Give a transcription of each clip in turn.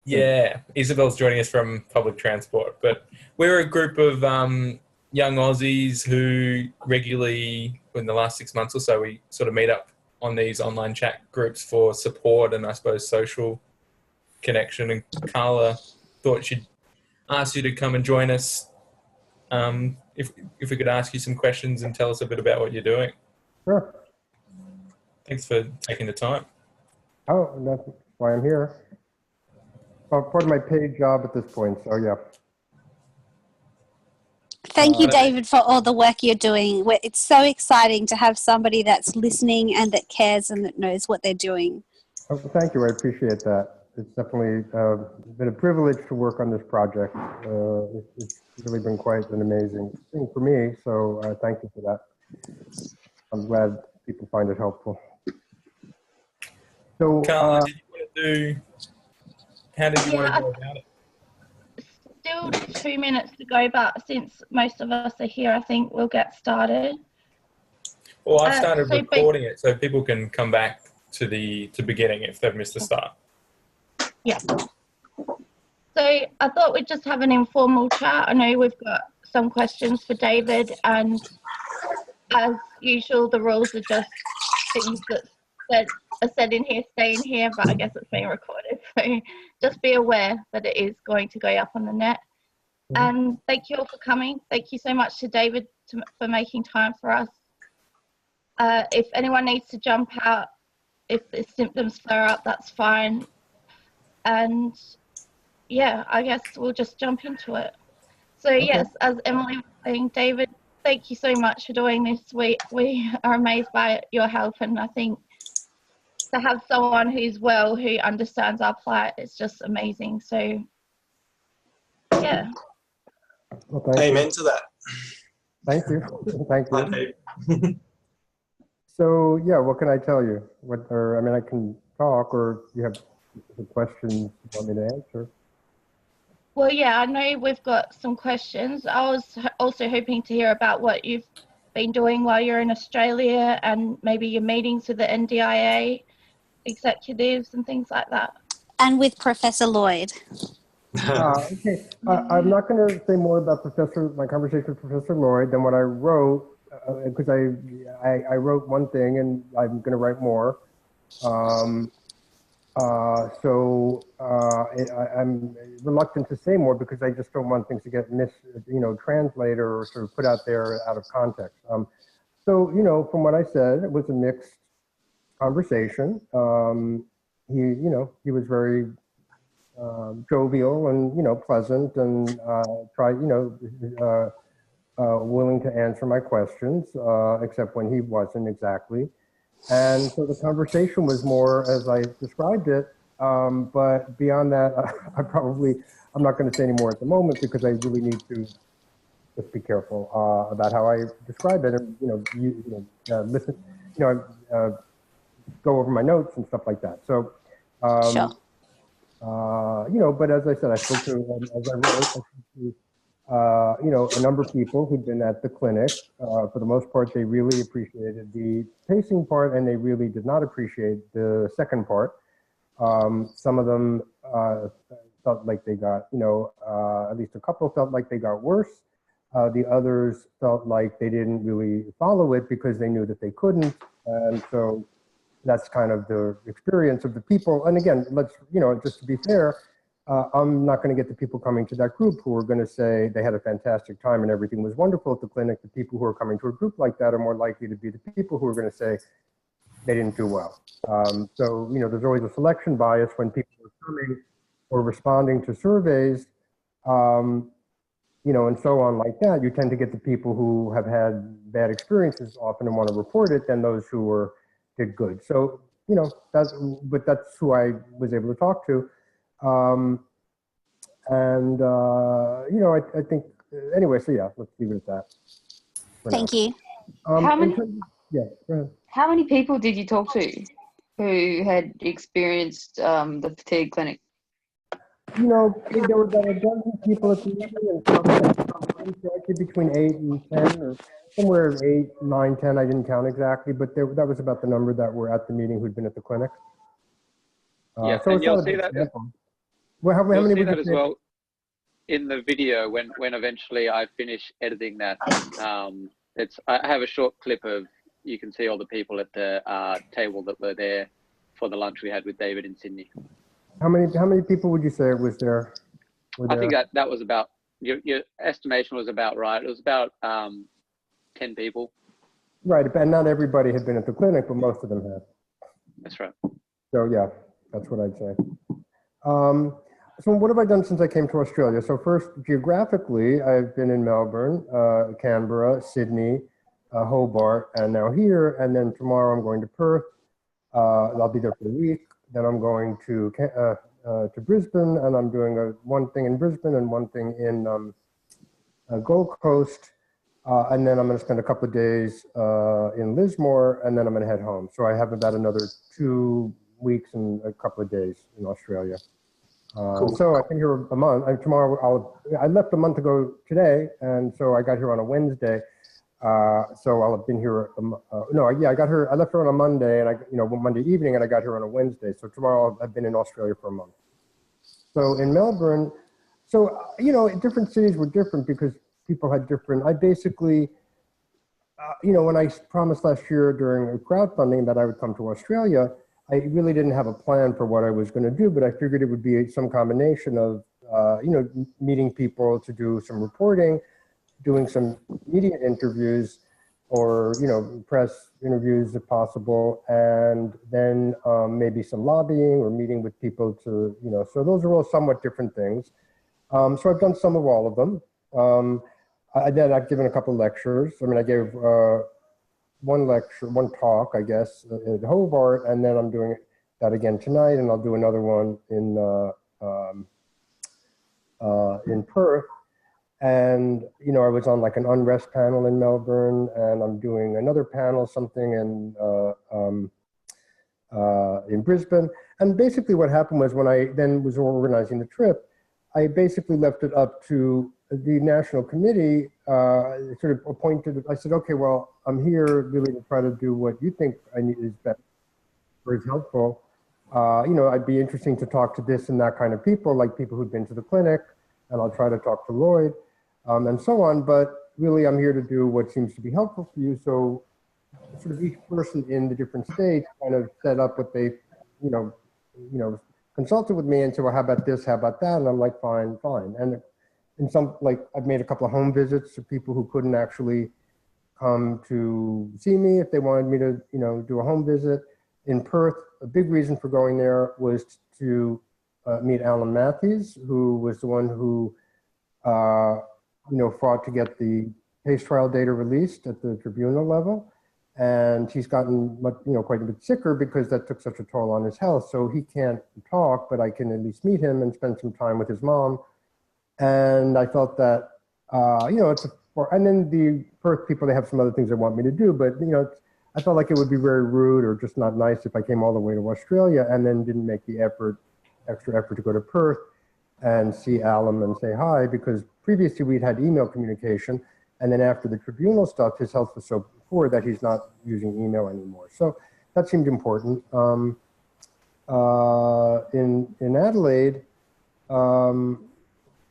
Yeah, Isabel's joining us from public transport, but we're a group of young Aussies who regularly, in the last 6 months or so, we sort of meet up on these online chat groups for support and I suppose social connection. And Carla thought she'd ask you to come and join us if we could ask you some questions and tell us a bit about what you're doing. Sure. Thanks for taking the time. Oh, that's why I'm here. Well, part of my paid job at this point, so yeah. Thank you, David, for all the work you're doing. It's so exciting to have somebody that's listening and that cares and that knows what they're doing. Oh, thank you. I appreciate that. It's definitely been a privilege to work on this project. It's really been quite an amazing thing for me, so thank you for that. I'm glad people find it helpful. So, Carla, did you want to do, how did you want to go about it? Still 2 minutes to go, but since most of us are here, I think we'll get started. Well, I've started recording it so people can come back to the beginning if they've missed the start. Yeah. So I thought we'd just have an informal chat. I know we've got some questions for David, and as usual, the rules are just things that are said in here, stay in here, but I guess it's being recorded. So just be aware that it is going to go up on the net. And thank you all for coming. Thank you so much to David for making time for us. If anyone needs to jump out, if the symptoms flare up, that's fine. And yeah, I guess we'll just jump into it. So yes, as Emily was saying, David, thank you so much for doing this. We are amazed by your help, and I think to have someone who's well, who understands our plight, is just amazing. So yeah. Well, amen to that. Thank you. Thank you. So yeah, what can I tell you? I mean, I can talk, or you have questions you want me to answer? Well, yeah, I know we've got some questions. I was also hoping to hear about what you've been doing while you're in Australia, and maybe your meetings with the NDIA executives and things like that. And with Professor Lloyd. Okay, I'm not going to say more about my conversation with Professor Lloyd than what I wrote, because I wrote one thing and I'm going to write more. I'm reluctant to say more because I just don't want things to get translated or sort of put out there out of context. So, from what I said, it was a mixed conversation. He was very jovial and, pleasant and willing to answer my questions, except when he wasn't exactly. And so the conversation was more as I described it, but beyond that, I'm not going to say any more at the moment because I really need to just be careful about how I describe it and, listen, go over my notes and stuff like that. So, Sure. But as I said, I spoke to, as I wrote, I spoke to, a number of people who'd been at the clinic. For the most part, they really appreciated the pacing part, and they really did not appreciate the second part. Some of them felt like they got, at least a couple felt like they got worse. The others felt like they didn't really follow it because they knew that they couldn't. And so that's kind of the experience of the people. And again, let's, just to be fair, I'm not going to get the people coming to that group who are going to say they had a fantastic time and everything was wonderful at the clinic. The people who are coming to a group like that are more likely to be the people who are going to say they didn't do well. So, there's always a selection bias when people are coming or responding to surveys, and so on like that. You tend to get the people who have had bad experiences often and want to report it than those who did good. So, that's who I was able to talk to. I think, anyway, so yeah, let's leave it at that. Thank you. How many, yeah, go ahead. How many people did you talk to who had experienced the fatigue clinic? There were about a dozen people at the meeting, and probably between 8 and 10, or somewhere 8, 9, 10. I didn't count exactly, but that was about the number that were at the meeting who'd been at the clinic. Yeah, so and you'll see that. Well, how You'll many see would that you as say? well in the video when eventually I finish editing that. I have a short clip of, you can see all the people at the table that were there for the lunch we had with David in Sydney. How many people would you say was there? I think that was about, your estimation was about right. It was about 10 people. Right, and not everybody had been at the clinic, but most of them had. That's right. So yeah, that's what I'd say. So what have I done since I came to Australia? So first, geographically, I've been in Melbourne, Canberra, Sydney, Hobart, and now here. And then tomorrow I'm going to Perth. I'll be there for a week. Then I'm going to Brisbane, and I'm doing one thing in Brisbane and one thing in Gold Coast. And then I'm going to spend a couple of days in Lismore, and then I'm going to head home. So I have about another 2 weeks and a couple of days in Australia. Cool. So I've been here a month. I left a month ago today, and so I got here on a Wednesday. So I'll have been here. I left here on a Monday, and Monday evening, and I got here on a Wednesday. So tomorrow I've been in Australia for a month. So in Melbourne, different cities were different because people had different. I basically, when I promised last year during crowdfunding that I would come to Australia, I really didn't have a plan for what I was going to do, but I figured it would be some combination of, meeting people to do some reporting, doing some media interviews or, press interviews if possible, and then maybe some lobbying or meeting with people to, so those are all somewhat different things. So I've done some of all of them. I've given a couple of lectures. I gave one talk, I guess, at Hobart, and then I'm doing that again tonight, and I'll do another one in Perth. And, I was on like an unrest panel in Melbourne, and I'm doing another panel, something in Brisbane. And basically what happened was when I then was organizing the trip, I basically left it up to the national committee, sort of appointed. I said, okay, well, I'm here really to try to do what you think I need is best or is helpful. I'd be interesting to talk to this and that kind of people, like people who've been to the clinic, and I'll try to talk to Lloyd, and so on. But really, I'm here to do what seems to be helpful for you. So sort of each person in the different states kind of set up what they, consulted with me and said, well, how about this? How about that? And I'm like, fine. And in some, I've made a couple of home visits to people who couldn't actually come to see me if they wanted me to, do a home visit. In Perth, a big reason for going there was to meet Alan Matthews, who was the one who, fought to get the case trial data released at the tribunal level. And he's gotten quite a bit sicker because that took such a toll on his health. So he can't talk, but I can at least meet him and spend some time with his mom. And I felt that, and then the Perth people, they have some other things they want me to do, but, I felt like it would be very rude or just not nice if I came all the way to Australia and then didn't make the extra effort to go to Perth and see Alan and say hi, because previously we'd had email communication. And then after the tribunal stuff, his health was so poor that he's not using email anymore. So that seemed important. In Adelaide,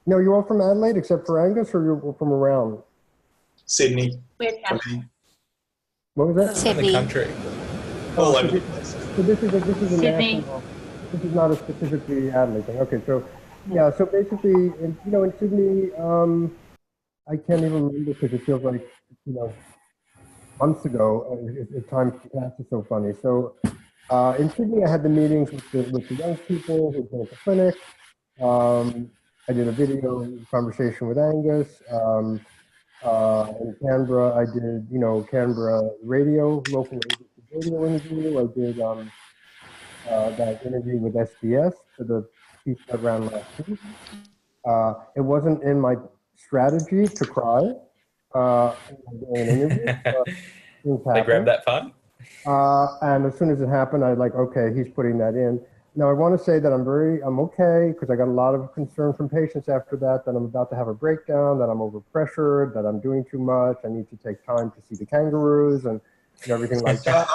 no, you're all from Adelaide except for Angus, or you're from around? Sydney. What was that? Sydney. In the country. All so over the this, place. so this is a Sydney. national, this is not a specifically Adelaide thing. Okay, so yeah, so basically, in Sydney, I can't even remember because it feels like, months ago. Time passes so funny. So in Sydney, I had the meetings with the young people who've been at the clinic. I did a video conversation with Angus. In Canberra, I did, Canberra radio, local radio interview. I did that interview with SBS for the piece that ran last week. It wasn't in my strategy to cry in an interview. They grabbed that fun. And as soon as it happened, I like, okay, he's putting that in. Now I want to say that I'm okay, because I got a lot of concern from patients after that I'm about to have a breakdown, that I'm overpressured, that I'm doing too much, I need to take time to see the kangaroos and everything like that.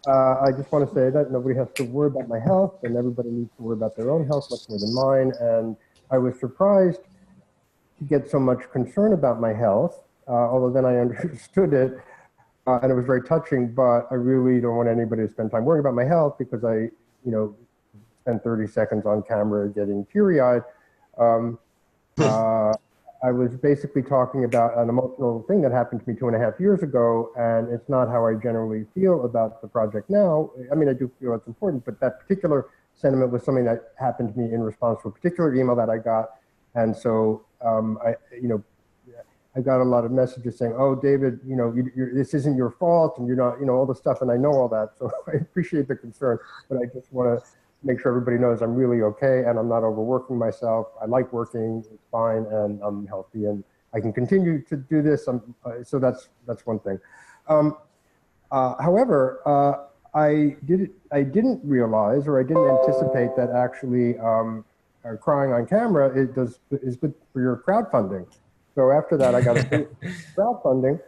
I just want to say that nobody has to worry about my health, and everybody needs to worry about their own health much more than mine. And I was surprised to get so much concern about my health, although then I understood it, and it was very touching. But I really don't want anybody to spend time worrying about my health, because I, spent 30 seconds on camera getting teary-eyed. I was basically talking about an emotional thing that happened to me 2.5 years ago, and it's not how I generally feel about the project now. I mean, I do feel it's important, but that particular sentiment was something that happened to me in response to a particular email that I got. And so I got a lot of messages saying, "Oh, David, this isn't your fault, and you're not, all the stuff," and I know all that. So I appreciate the concern, but I just want to make sure everybody knows I'm really okay, and I'm not overworking myself. I like working, it's fine, and I'm healthy, and I can continue to do this. So that's one thing. However, I didn't realize, or I didn't anticipate that actually crying on camera is good for your crowdfunding. So after that, I got a boost in crowdfunding,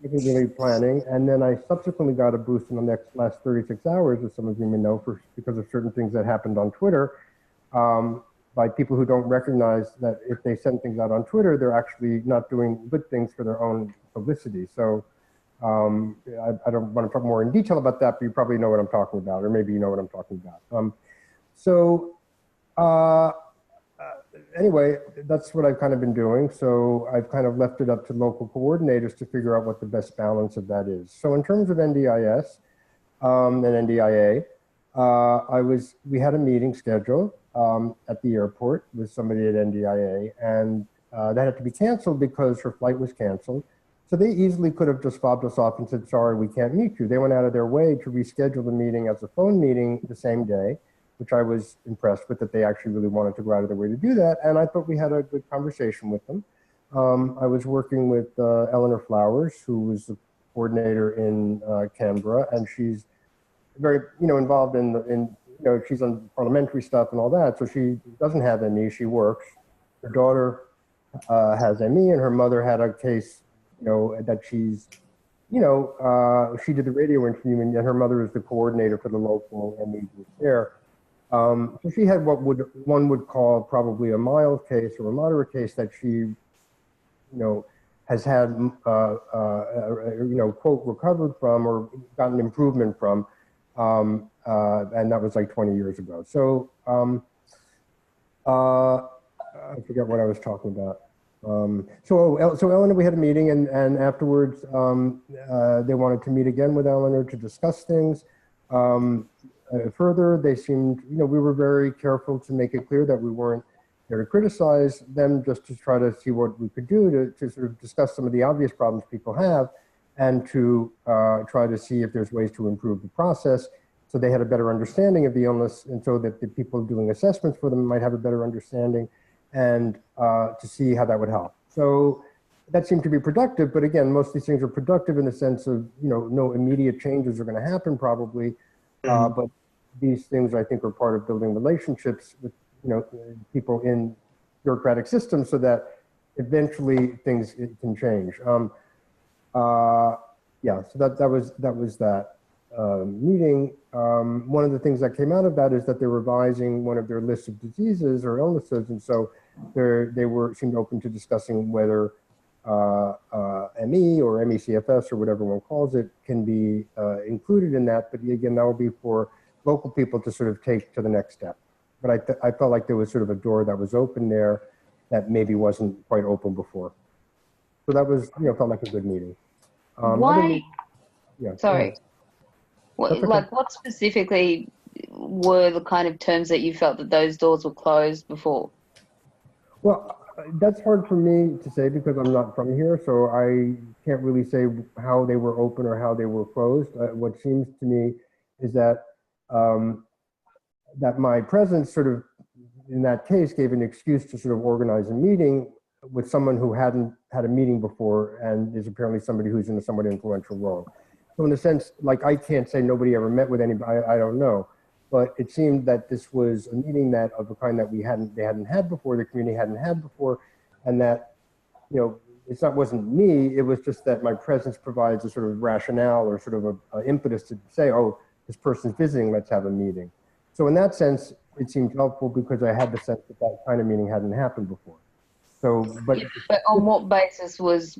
wasn't really planning, and then I subsequently got a boost in the last 36 hours, as some of you may know, because of certain things that happened on Twitter, by people who don't recognize that if they send things out on Twitter, they're actually not doing good things for their own publicity. So I don't want to talk more in detail about that, but you probably know what I'm talking about, or maybe you know what I'm talking about. Anyway, that's what I've kind of been doing. So I've kind of left it up to local coordinators to figure out what the best balance of that is. So in terms of NDIS and NDIA, we had a meeting scheduled at the airport with somebody at NDIA, and that had to be canceled because her flight was canceled. So they easily could have just fobbed us off and said, "Sorry, we can't meet you." They went out of their way to reschedule the meeting as a phone meeting the same day, which I was impressed with, that they actually really wanted to go out of their way to do that. And I thought we had a good conversation with them. I was working with Eleanor Flowers, who was the coordinator in Canberra, and she's very, involved in she's on parliamentary stuff and all that. So she doesn't have ME, she works. Her daughter has ME, and her mother had a case, that she's, she did the radio interview, and her mother is the coordinator for the local ME group there. So she had what one would call probably a mild case or a moderate case that she, has had, quote, recovered from or gotten improvement from. And that was like 20 years ago. So I forget what I was talking about. So Eleanor, we had a meeting, and afterwards they wanted to meet again with Eleanor to discuss things. Further, they seemed, we were very careful to make it clear that we weren't there to criticize them, just to try to see what we could do to sort of discuss some of the obvious problems people have, and to try to see if there's ways to improve the process so they had a better understanding of the illness, and so that the people doing assessments for them might have a better understanding, and to see how that would help. So that seemed to be productive, but again, most of these things are productive in the sense of, no immediate changes are going to happen probably, but these things, I think, are part of building relationships with, people in bureaucratic systems, so that eventually things can change. Yeah, so that was that meeting. One of the things that came out of that is that they're revising one of their lists of diseases or illnesses, and so they seemed open to discussing whether ME or MECFS or whatever one calls it can be included in that. But again, that will be for local people to sort of take to the next step. But I felt like there was sort of a door that was open there that maybe wasn't quite open before. So that was, felt like a good meeting. Why? Yeah. Sorry. What specifically were the kind of terms that you felt that those doors were closed before? Well, that's hard for me to say because I'm not from here, so I can't really say how they were open or how they were closed. What seems to me is that that my presence sort of, in that case, gave an excuse to sort of organize a meeting with someone who hadn't had a meeting before and is apparently somebody who's in a somewhat influential role. So in a sense, like, I can't say nobody ever met with anybody, I don't know. But it seemed that this was a meeting that of a kind that they hadn't had before, the community hadn't had before, and that, wasn't me. It was just that my presence provides a sort of rationale or sort of a impetus to say, oh, this person's visiting, let's have a meeting. So in that sense, it seemed helpful because I had the sense that that kind of meeting hadn't happened before. So, but on what basis was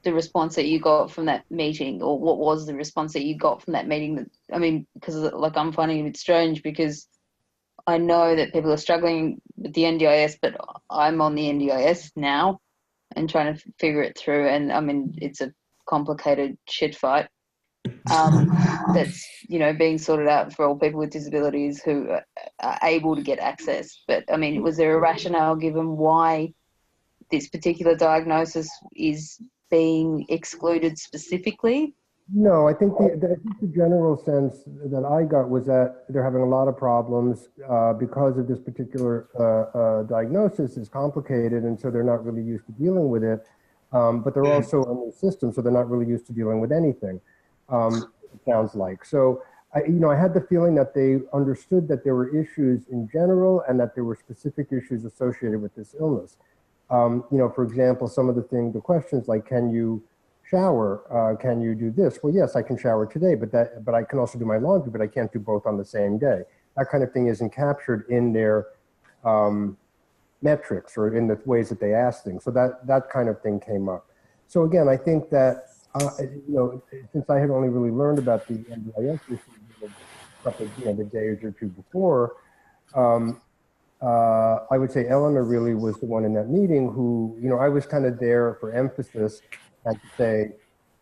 the response that you got from that meeting, or what was the response that you got from that meeting? That, I mean, because like I'm finding it a bit strange because I know that people are struggling with the NDIS, but I'm on the NDIS now and trying to figure it through. And I mean, it's a complicated shit fight that's, you know, being sorted out for all people with disabilities who are able to get access. But I mean, was there a rationale given why this particular diagnosis is being excluded specifically? no, I think the general sense that I got was that they're having a lot of problems because of this particular diagnosis is complicated, and so they're not really used to dealing with it. But they're also a new system, so they're not really used to dealing with anything. It sounds like. So, I had the feeling that they understood that there were issues in general and that there were specific issues associated with this illness. For example, some of the questions like, can you shower? Can you do this? Well, yes, I can shower today, but I can also do my laundry, but I can't do both on the same day. That kind of thing isn't captured in their metrics or in the ways that they ask things. So that kind of thing came up. So again, I think that, since I had only really learned about the NDIS issue the day or two before, I would say Eleanor really was the one in that meeting who, I was kind of there for emphasis and to say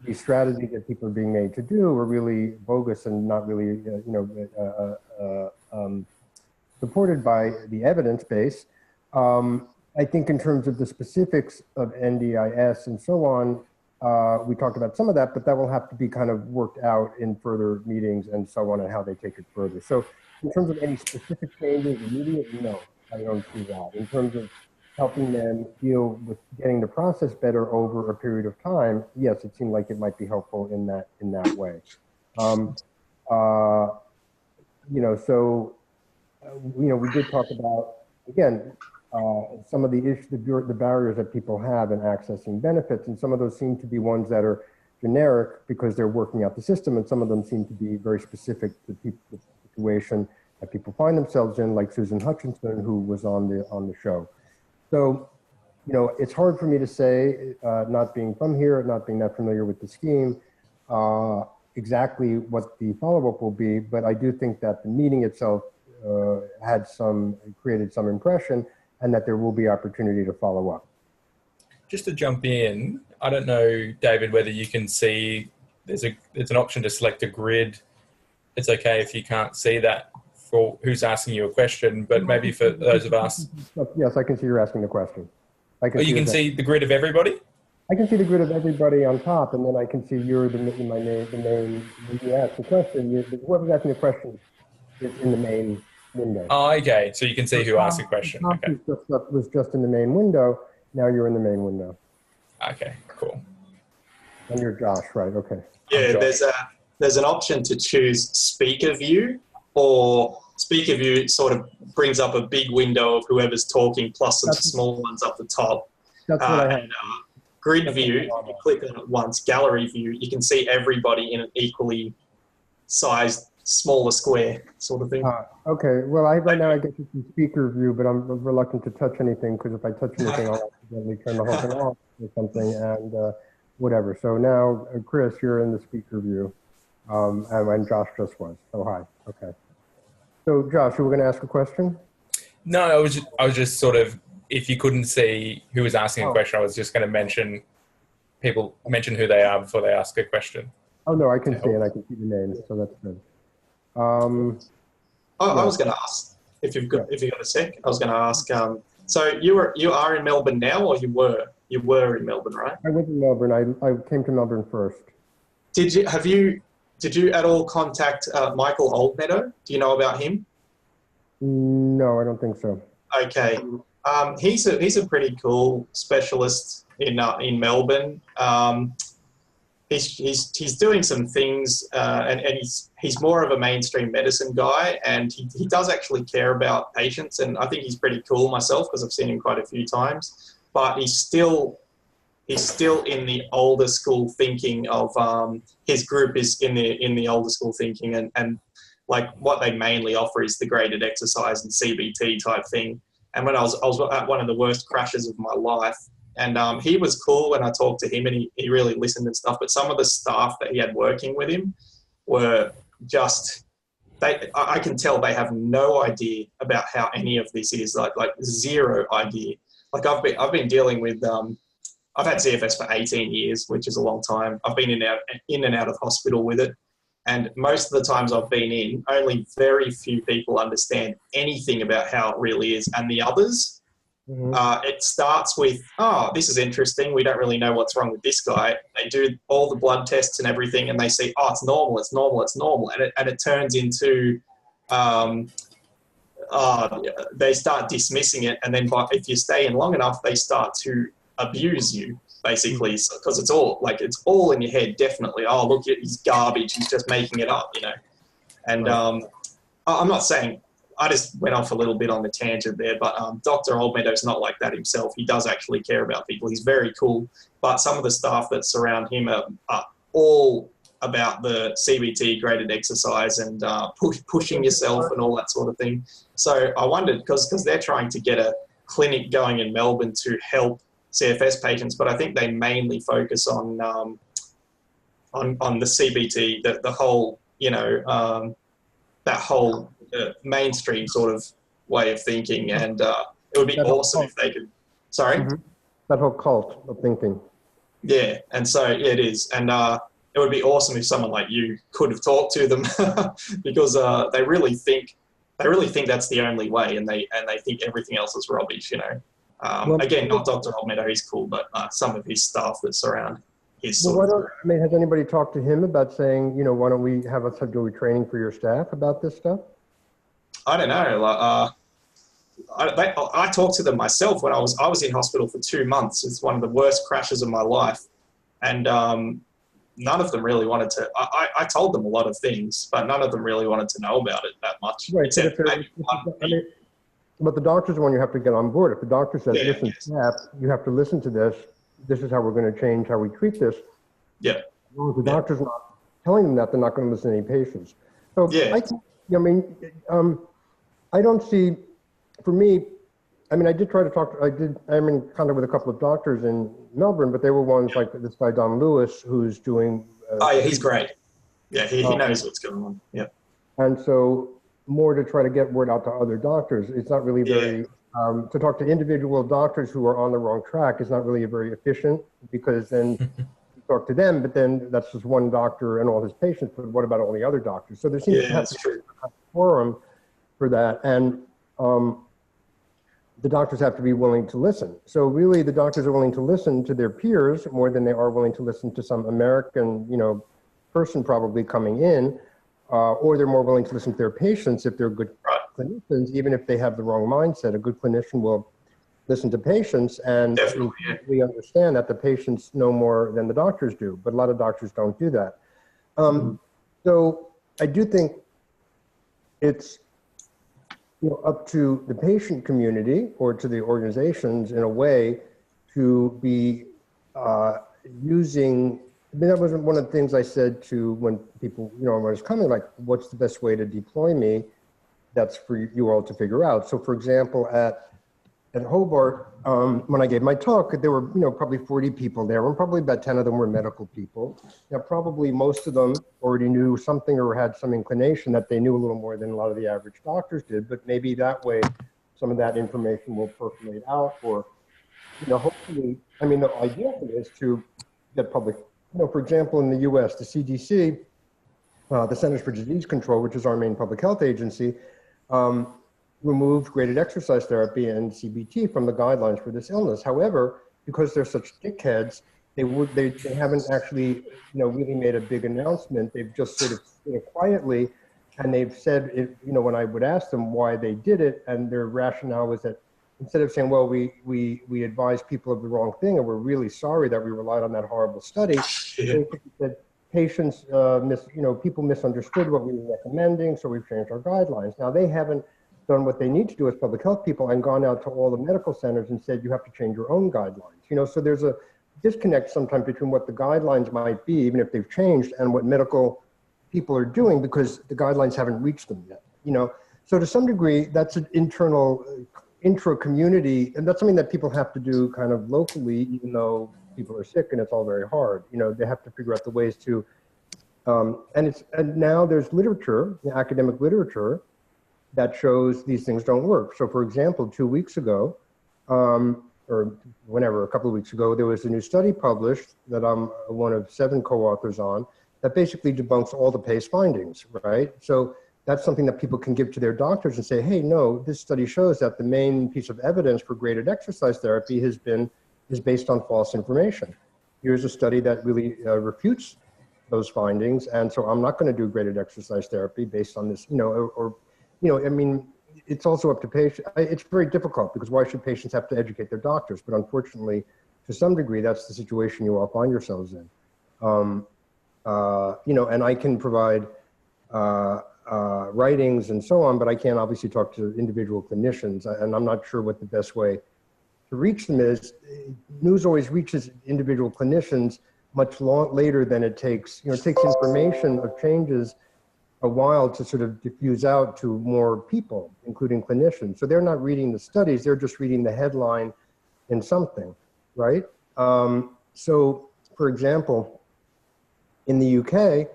these strategies that people are being made to do are really bogus and not really, supported by the evidence base. I think in terms of the specifics of NDIS and so on, we talked about some of that, but that will have to be kind of worked out in further meetings and so on and how they take it further. So in terms of any specific changes immediately, no, I don't see that. In terms of helping them deal with getting the process better over a period of time, yes, it seemed like it might be helpful in that way. We did talk about, again, some of the issues, the barriers that people have in accessing benefits, and some of those seem to be ones that are generic because they're working out the system, and some of them seem to be very specific to the situation that people find themselves in, like Susan Hutchinson, who was on the show. So, it's hard for me to say, not being from here, not being that familiar with the scheme, exactly what the follow-up will be, but I do think that the meeting itself created some impression, and that there will be opportunity to follow up. Just to jump in, I don't know, David, whether you can see, there's an option to select a grid. It's okay if you can't see that for who's asking you a question, but maybe for those of us. Yes, I can see you're asking the question. You can see the grid of everybody? I can see the grid of everybody on top, and then I can see my name, when you ask the question, whoever's asking the question is in the main window. Oh, okay. So you can see who asked the question. Okay. Was just in the main window. Now you're in the main window. Okay, cool. And you're Josh, right? Okay. Yeah, there's an option to choose speaker view, or speaker view sort of brings up a big window of whoever's talking plus some small ones up the top. That's what I have. Grid view, if you click on it once, gallery view, you can see everybody in an equally sized smaller square sort of thing. Okay, well, right now I get to see speaker view, but I'm reluctant to touch anything because if I touch anything, I'll accidentally turn the whole thing off or something and whatever. So now, Chris, you're in the speaker view, and Josh just was. Oh, hi. Okay. So, Josh, you were going to ask a question? No, I was just sort of, if you couldn't see who was asking a question, I was just going to mention who they are before they ask a question. Oh, no, I can see it. I can see the names, so that's good. I was going to ask, if you've got a sec, I was going to ask, so you are in Melbourne now, or you were in Melbourne, right? I was in Melbourne. I came to Melbourne first. Did you at all contact Michael Oldmeadow? Do you know about him? No, I don't think so. Okay. He's a pretty cool specialist in Melbourne. He's doing some things, and he's more of a mainstream medicine guy, and he does actually care about patients, and I think he's pretty cool myself because I've seen him quite a few times. But he's still he's still in the older school thinking of his group is in the older school thinking, and like what they mainly offer is the graded exercise and CBT type thing. And when I was at one of the worst crashes of my life, and he was cool when I talked to him, and he really listened and stuff. But some of the staff that he had working with him were just, I can tell they have no idea about how any of this is, like zero idea. Like I've been dealing with, I've had CFS for 18 years, which is a long time. I've been in and out of hospital with it. And most of the times I've been in, only very few people understand anything about how it really is. And the others, it starts with, oh, this is interesting. We don't really know what's wrong with this guy. They do all the blood tests and everything, and they say, oh, it's normal, it's normal, it's normal. And it turns into, they start dismissing it. And then if you stay in long enough, they start to abuse you, basically, because it's all in your head, definitely. Oh, look, he's garbage. He's just making it up, you know. And I'm not saying, I just went off a little bit on the tangent there, but Dr. Oldmeadow's not like that himself. He does actually care about people. He's very cool. But some of the staff that surround him are all about the CBT graded exercise and pushing yourself and all that sort of thing. So I wondered, because they're trying to get a clinic going in Melbourne to help CFS patients, but I think they mainly focus on the CBT, the whole, you know, that whole mainstream sort of way of thinking, and it would be awesome if they could. Sorry, that whole cult of thinking. Yeah, and so it is, and it would be awesome if someone like you could have talked to them because they really think that's the only way, and they think everything else is rubbish, you know. Again, not Dr. Oldmeadow, he's cool, but some of his staff that surround his sort of. I mean, has anybody talked to him about saying, you know, why don't we have us do training for your staff about this stuff? I don't know. I talked to them myself when I was in hospital for 2 months. It's one of the worst crashes of my life, and none of them really wanted to. I told them a lot of things, but none of them really wanted to know about it that much. Right. But the doctor's the one you have to get on board. If the doctor says, listen, Snap, you have to listen to this. This is how we're going to change how we treat this. Yeah. Well, if the doctor's not telling them that, they're not going to listen to any patients. So I don't see, for me, I mean, I did try to talk, I'm in contact with a couple of doctors in Melbourne, but they were ones like this guy, Don Lewis, who's doing. He's great. Yeah, he knows what's going on. Yeah. And so more to try to get word out to other doctors. It's not really very, to talk to individual doctors who are on the wrong track is not really very efficient, because then you talk to them, but then that's just one doctor and all his patients, but what about all the other doctors? So there seems to have to be a forum for that. And the doctors have to be willing to listen. So really the doctors are willing to listen to their peers more than they are willing to listen to some American, you know, person probably coming in, or they're more willing to listen to their patients if they're good clinicians, even if they have the wrong mindset. A good clinician will listen to patients and we understand that the patients know more than the doctors do, but a lot of doctors don't do that. So I do think it's, you know, up to the patient community or to the organizations in a way to be using. I mean, that was one of the things I said to when people, you know, when I was coming, like, what's the best way to deploy me? That's for you all to figure out. So for example, at Hobart, when I gave my talk, there were, you know, probably 40 people there, and probably about 10 of them were medical people. Now, probably most of them already knew something or had some inclination that they knew a little more than a lot of the average doctors did, but maybe that way some of that information will percolate out, or, you know, hopefully, I mean, the idea for this to get public, you know, for example, in the US, the CDC, the Centers for Disease Control, which is our main public health agency, removed graded exercise therapy and CBT from the guidelines for this illness. However, because they're such dickheads, they haven't actually, you know, really made a big announcement. They've just sort of, you know, quietly, and they've said, you know, when I would ask them why they did it, and their rationale was that instead of saying, well, we advised people of the wrong thing, and we're really sorry that we relied on that horrible study, they said patients, people misunderstood what we were recommending, so we've changed our guidelines. Now, they haven't done what they need to do as public health people and gone out to all the medical centers and said, you have to change your own guidelines. You know, so there's disconnect sometimes between what the guidelines might be, even if they've changed, and what medical people are doing because the guidelines haven't reached them yet. So to some degree, that's an internal intra-community, and that's something that people have to do kind of locally, even though people are sick and it's all very hard. They have to figure out the ways to, and now there's literature, academic literature, that shows these things don't work. So for example, 2 weeks ago, or whenever, a couple of weeks ago, there was a new study published that I'm one of 7 co-authors on that basically debunks all the PACE findings, right? So that's something that people can give to their doctors and say, hey, no, this study shows that the main piece of evidence for graded exercise therapy is based on false information. Here's a study that really refutes those findings, and so I'm not going to do graded exercise therapy based on this, I mean, it's also up to patients. It's very difficult because why should patients have to educate their doctors? But unfortunately, to some degree, that's the situation you all find yourselves in. And I can provide writings and so on, but I can't obviously talk to individual clinicians, and I'm not sure what the best way to reach them is. News always reaches individual clinicians much later than it takes. It takes information of changes a while to sort of diffuse out to more people, including clinicians. So they're not reading the studies, they're just reading the headline in something, right? So for example, in the UK,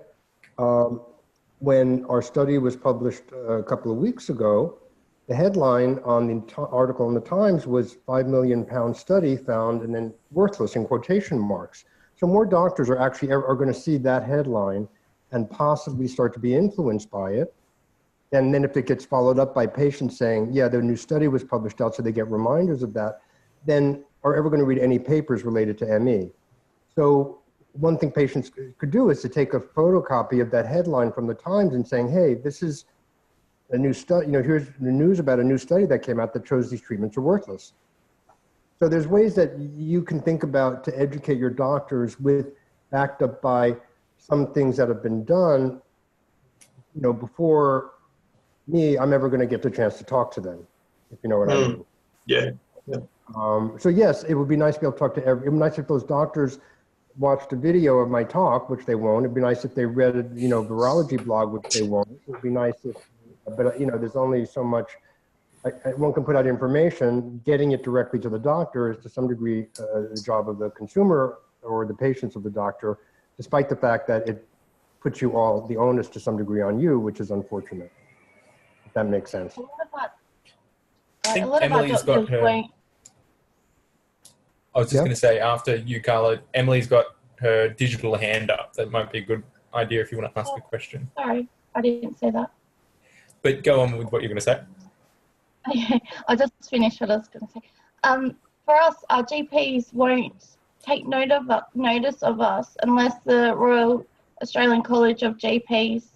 when our study was published a couple of weeks ago, the headline on the article in the Times was 5 million pound study found and then worthless in quotation marks. So more doctors are actually are going to see that headline and possibly start to be influenced by it. And then if it gets followed up by patients saying, yeah, the new study was published out, so they get reminders of that, then are ever going to read any papers related to ME. So one thing patients could do is to take a photocopy of that headline from the Times and saying, hey, this is a new study, here's the news about a new study that came out that shows these treatments are worthless. So there's ways that you can think about to educate your doctors backed up by some things that have been done, before I'm ever going to get the chance to talk to them, if you know what I mean. Yeah. So yes, it would be nice to be able to talk to it would be nice if those doctors watched a video of my talk, which they won't. It'd be nice if they read a, virology blog, which they won't. It would be nice if, but there's only so much one can put out information. Getting it directly to the doctor is to some degree the job of the consumer or the patients of the doctor, despite the fact that it puts you all, the onus to some degree on you, which is unfortunate. If that makes sense. I think Emily's got her. I was just going to say, after you, Carla, Emily's got her digital hand up. That might be a good idea if you want to ask a question. Sorry, I didn't say that. But go on with what you're going to say. I just finished what I was going to say. For us, our GPs won't take notice of us unless the Royal Australian College of GPs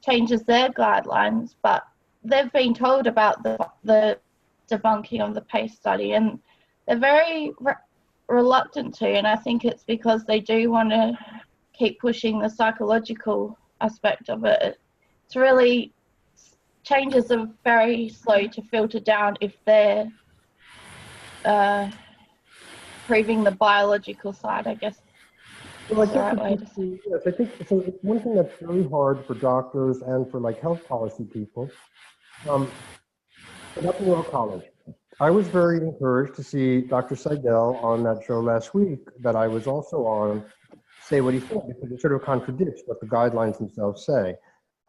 changes their guidelines, but they've been told about the debunking of the PACE study, and they're very reluctant to, and I think it's because they do want to keep pushing the psychological aspect of it. It's really, changes are very slow to filter down if they're proving the biological side, I guess. Well, I think so. It's one thing that's really hard for doctors and for health policy people. Up in Royal College, I was very encouraged to see Dr. Seidel on that show last week that I was also on say what he said, because it sort of contradicts what the guidelines themselves say.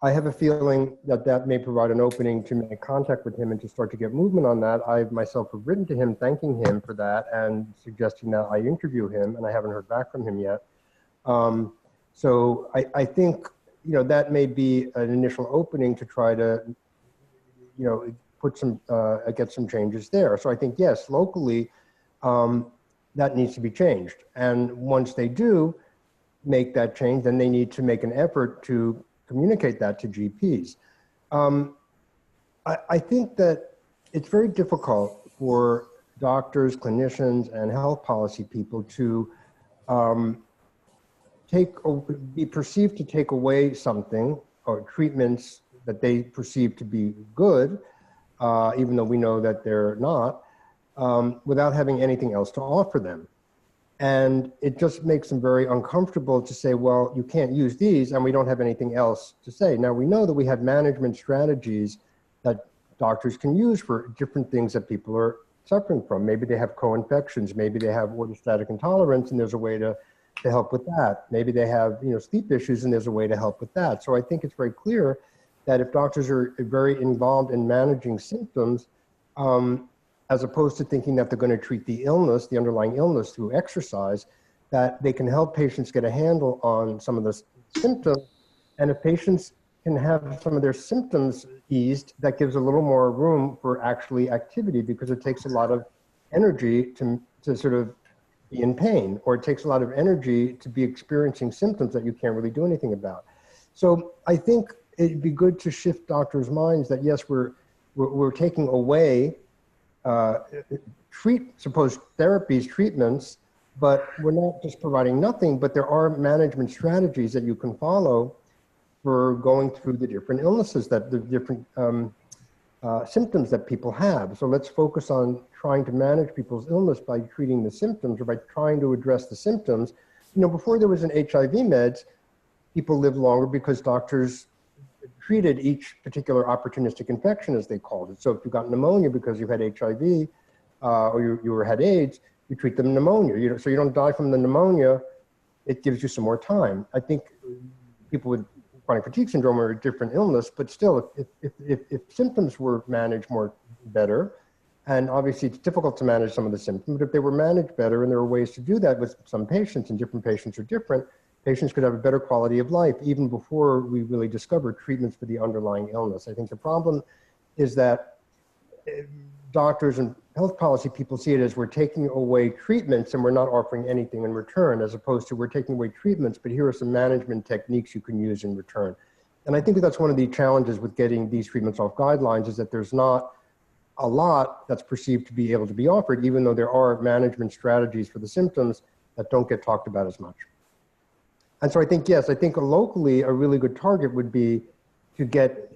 I have a feeling that may provide an opening to make contact with him and to start to get movement on that. I myself have written to him thanking him for that and suggesting that I interview him, and I haven't heard back from him yet. So I think, that may be an initial opening to try to, put some, get some changes there. So I think, yes, locally, that needs to be changed. And once they do make that change, then they need to make an effort to communicate that to GPs. I think that it's very difficult for doctors, clinicians, and health policy people to be perceived to take away something or treatments that they perceive to be good, even though we know that they're not, without having anything else to offer them. And it just makes them very uncomfortable to say, well, you can't use these and we don't have anything else to say. Now, we know that we have management strategies that doctors can use for different things that people are suffering from. Maybe they have co-infections, maybe they have orthostatic intolerance, and there's a way to help with that. Maybe they have, you know, sleep issues, and there's a way to help with that. So I think it's very clear that if doctors are very involved in managing symptoms, as opposed to thinking that they're going to treat the illness, the underlying illness through exercise, that they can help patients get a handle on some of the symptoms. And if patients can have some of their symptoms eased, that gives a little more room for actually activity, because it takes a lot of energy to sort of be in pain, or it takes a lot of energy to be experiencing symptoms that you can't really do anything about. So I think it'd be good to shift doctors' minds that yes, we're taking away supposed therapies, treatments, but we're not just providing nothing, but there are management strategies that you can follow for going through the different illnesses, that the different symptoms that people have. So let's focus on trying to manage people's illness by treating the symptoms, or by trying to address the symptoms. You know, before there was an HIV meds, people lived longer because doctors treated each particular opportunistic infection, as they called it. So if you got pneumonia because you had HIV or you had AIDS, you treat the pneumonia. So you don't die from the pneumonia. It gives you some more time. I think people with chronic fatigue syndrome are a different illness, but still, if symptoms were managed more better, and obviously it's difficult to manage some of the symptoms, but if they were managed better, and there are ways to do that with some patients, and different patients are different, patients could have a better quality of life even before we really discover treatments for the underlying illness. I think the problem is that doctors and health policy people see it as we're taking away treatments and we're not offering anything in return, as opposed to we're taking away treatments, but here are some management techniques you can use in return. And I think that's one of the challenges with getting these treatments off guidelines, is that there's not a lot that's perceived to be able to be offered, even though there are management strategies for the symptoms that don't get talked about as much. And so I think, yes, I think locally a really good target would be to get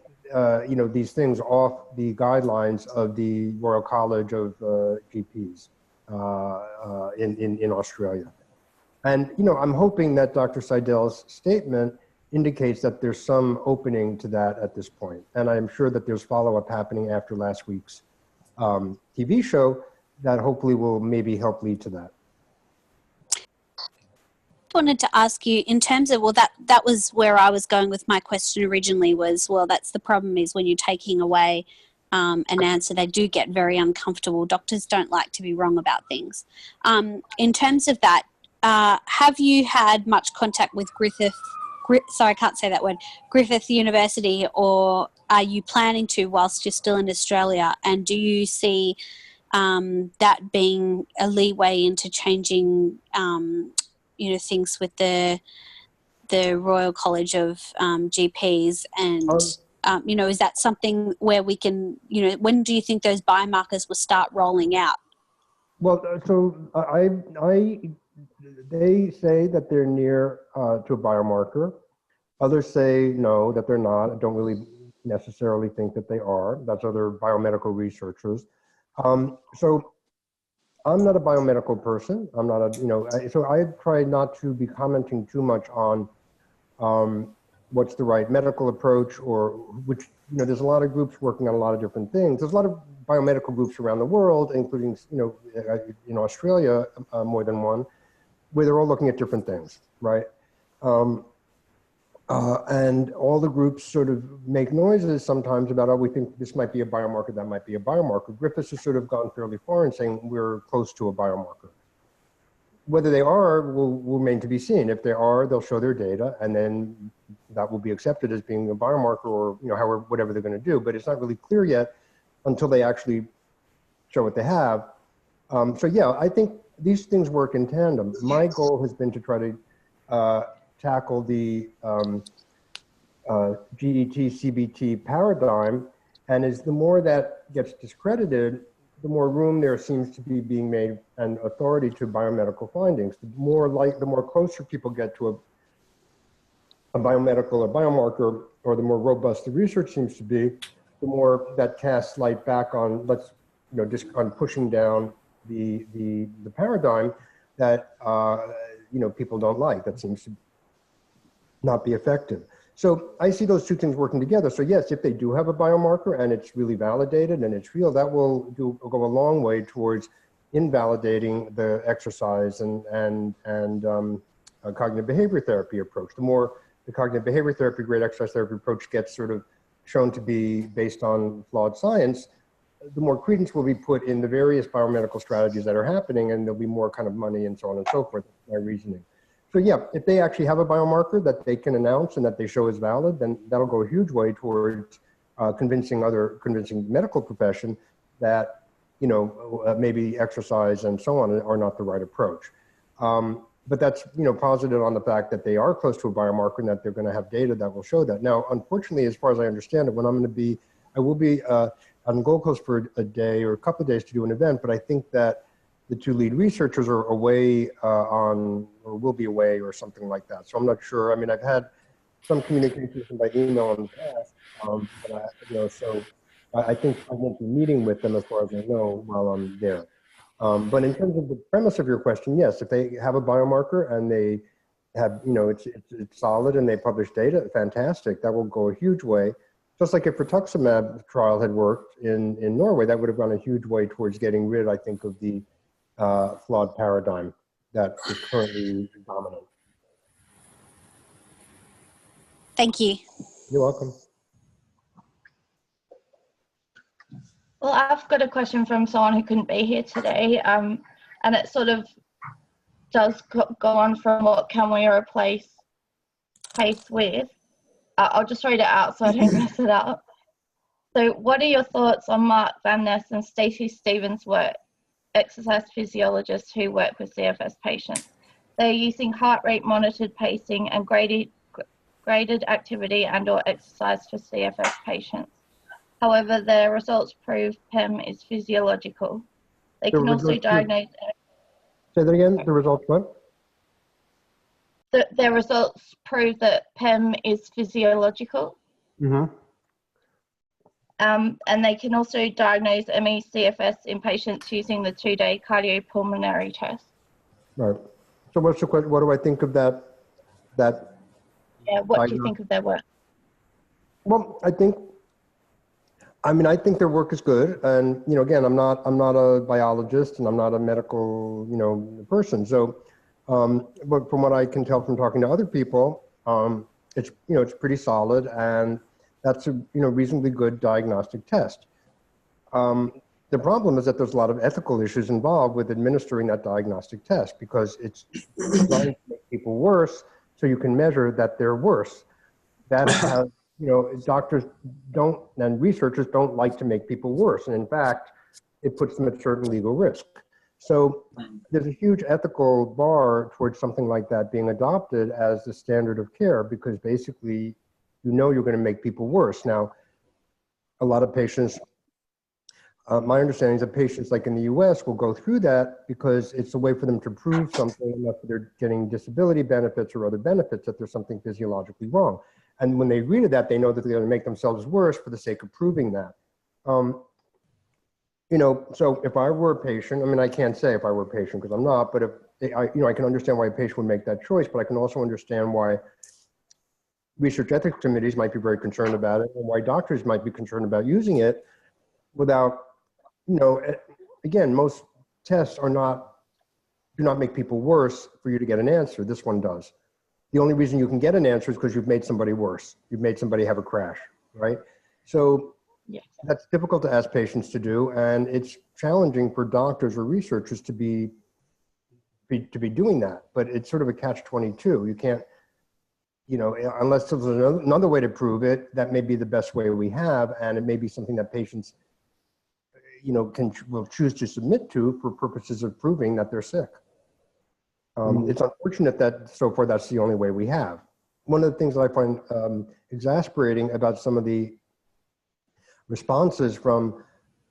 you know, these things off the guidelines of the Royal College of GPs in Australia. And, you know, I'm hoping that Dr. Seidel's statement indicates that there's some opening to that at this point. And I'm sure that there's follow-up happening after last week's TV show that hopefully will maybe help lead to that. Wanted to ask you in terms of, well, that was where I was going with my question originally, was, well, that's the problem, is when you're taking away an answer, they do get very uncomfortable. Doctors don't like to be wrong about things. In terms of that, have you had much contact with Griffith University, or are you planning to whilst you're still in Australia? And do you see that being a leeway into changing you know, things with the Royal College of GPs, and you know, is that something where we can, you know, when do you think those biomarkers will start rolling out? Well, so they say that they're near to a biomarker. Others say no, that they're not. I don't really necessarily think that they are. That's other biomedical researchers. So I'm not a biomedical person. I'm not a, you know, so I try not to be commenting too much on what's the right medical approach, or which, you know, there's a lot of groups working on a lot of different things. There's a lot of biomedical groups around the world, including, you know, in Australia, more than one, where they're all looking at different things, right? And all the groups sort of make noises sometimes about, oh, we think this might be a biomarker, that might be a biomarker. Griffiths has sort of gone fairly far in saying we're close to a biomarker. Whether they are will remain to be seen. If they are, they'll show their data, and then that will be accepted as being a biomarker, or, you know, however, whatever they're going to do. But it's not really clear yet until they actually show what they have. So yeah, I think these things work in tandem. My goal has been to try to tackle the GET-CBT paradigm, and as the more that gets discredited, the more room there seems to be being made and authority to biomedical findings. The more closer people get to a biomedical or biomarker, or the more robust the research seems to be, the more that casts light back on, let's, you know, just on pushing down the paradigm. that, people don't like. That seems to not be effective. So I see those two things working together. So yes, if they do have a biomarker and it's really validated and it's real, that will go a long way towards invalidating the exercise and cognitive behavior therapy approach. The more the cognitive behavior therapy, great exercise therapy approach gets sort of shown to be based on flawed science, the more credence will be put in the various biomedical strategies that are happening, and there'll be more kind of money and so on and so forth. That's my reasoning. So yeah, if they actually have a biomarker that they can announce and that they show is valid, then that'll go a huge way towards convincing the medical profession that, maybe exercise and so on are not the right approach. But that's, posited on the fact that they are close to a biomarker and that they're going to have data that will show that. Now, unfortunately, as far as I understand it, I will be on Gold Coast for a day or a couple of days to do an event, but I think that the two lead researchers are away or will be away or something like that. So I'm not sure. I mean, I've had some communication by email in the past, so I think I won't be meeting with them as far as I know while I'm there. But in terms of the premise of your question, yes, if they have a biomarker and they have, it's solid and they publish data, fantastic. That will go a huge way. Just like if rituximab trial had worked in Norway, that would have gone a huge way towards getting rid, I think, of the flawed paradigm that is currently dominant. Thank you. You're welcome. Well, I've got a question from someone who couldn't be here today, and it sort of does go on from what can we replace PACE with. I'll just read it out so I don't mess it up. So what are your thoughts on Mark Van Ness and Stacey Stevens' work, exercise physiologists who work with CFS patients? They're using heart rate monitored pacing and graded activity and or exercise for CFS patients. However, their results prove PEM is physiological. They can also diagnose... Say that again, the results what? Their results prove that PEM is physiological. Mm-hmm. And they can also diagnose ME/CFS in patients using the 2-day cardiopulmonary test. Right. So what's the question? What do I think of that? Yeah, what do you think of their work? Well, I think their work is good. And, again, I'm not a biologist and I'm not a medical, person. So, but from what I can tell from talking to other people, it's pretty solid, and that's a reasonably good diagnostic test. The problem is that there's a lot of ethical issues involved with administering that diagnostic test, because it's designed to make people worse, so you can measure that they're worse. That has, doctors don't and researchers don't like to make people worse, and in fact, it puts them at certain legal risk. So there's a huge ethical bar towards something like that being adopted as the standard of care, because basically, you're going to make people worse. Now, a lot of patients, my understanding is that patients like in the US will go through that because it's a way for them to prove something, that they're getting disability benefits or other benefits, that there's something physiologically wrong. And when they agree to that, they know that they're going to make themselves worse for the sake of proving that. So if I were a patient, I can't say if I were a patient because I'm not, but if I can understand why a patient would make that choice, but I can also understand why research ethics committees might be very concerned about it, and why doctors might be concerned about using it without, again, most tests do not make people worse for you to get an answer. This one does. The only reason you can get an answer is because you've made somebody worse. You've made somebody have a crash, right? So yes, that's difficult to ask patients to do, and it's challenging for doctors or researchers to be doing that. But it's sort of a catch-22. You can't, unless there's another way to prove it, that may be the best way we have, and it may be something that patients, will choose to submit to for purposes of proving that they're sick. It's unfortunate that so far that's the only way we have. One of the things that I find exasperating about some of the responses from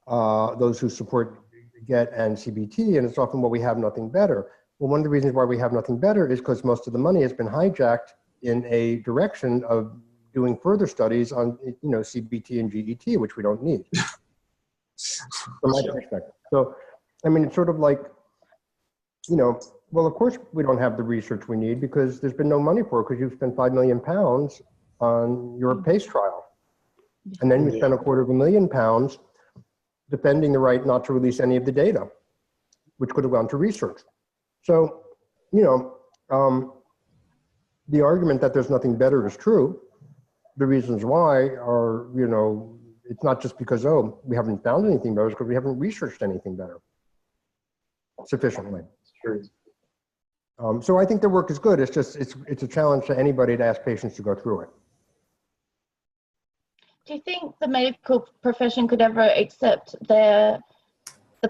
those who support GET and CBT, and it's often, well, we have nothing better. Well, one of the reasons why we have nothing better is because most of the money has been hijacked in a direction of doing further studies on, CBT and GET, which we don't need. From my perspective. So, it's sort of like, Well, of course, we don't have the research we need because there's been no money for it because you've spent £5 million on your PACE trial. And then you spent £250,000 defending the right not to release any of the data, which could have gone to research. So, you know, the argument that there's nothing better is true. The reasons why are, you know, it's not just because, oh, we haven't found anything better, it's because we haven't researched anything better sufficiently. True. So I think the work is good. It's just, it's a challenge to anybody to ask patients to go through it. Do you think the medical profession could ever accept the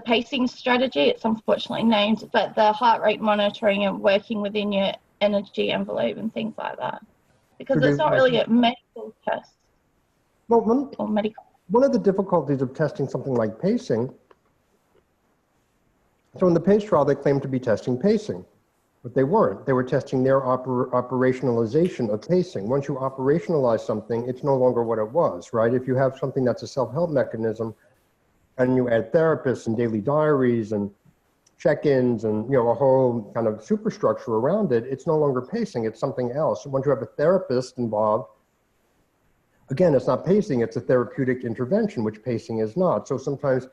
pacing strategy? It's unfortunately named, but the heart rate monitoring and working within your energy envelope and things like that, because it's not really a medical test. Well, or medical. One of the difficulties of testing something like pacing, so in the PACE trial, they claimed to be testing pacing, but they weren't. They were testing their operationalization of pacing. Once you operationalize something, it's no longer what it was, right? If you have something that's a self-help mechanism and you add therapists and daily diaries and check-ins and, you know, a whole kind of superstructure around it, it's no longer pacing, it's something else. Once you have a therapist involved, again, it's not pacing, it's a therapeutic intervention, which pacing is not. So sometimes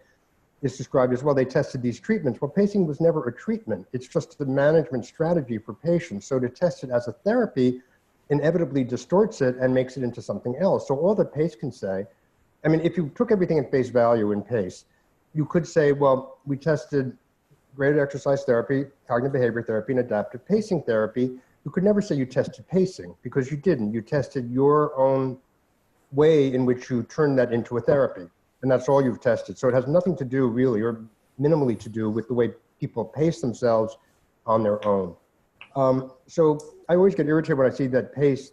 it's described as, well, they tested these treatments. Well, pacing was never a treatment. It's just the management strategy for patients. So to test it as a therapy inevitably distorts it and makes it into something else. So all that PACE can say, I mean, if you took everything at face value in PACE, you could say, well, we tested graded exercise therapy, cognitive behavior therapy, and adaptive pacing therapy. You could never say you tested pacing because you didn't. You tested your own way in which you turned that into a therapy. And that's all you've tested. So it has nothing to do really, or minimally to do with the way people pace themselves on their own. So I always get irritated when I see that PACE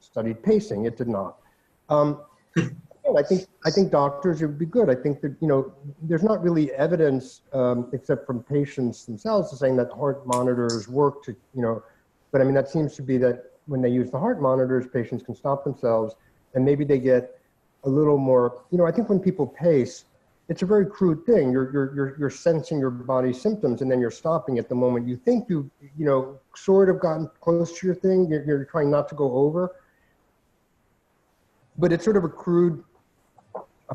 studied pacing. It did not. I think doctors, it would be good. I think that, you know, there's not really evidence except from patients themselves saying that heart monitors work to, you know, but I mean, that seems to be that when they use the heart monitors, patients can stop themselves and maybe they get a little more, you know, I think when people pace, it's a very crude thing. You're sensing your body's symptoms and then you're stopping at the moment you think you know, sort of gotten close to your thing. You're trying not to go over, but it's sort of a crude,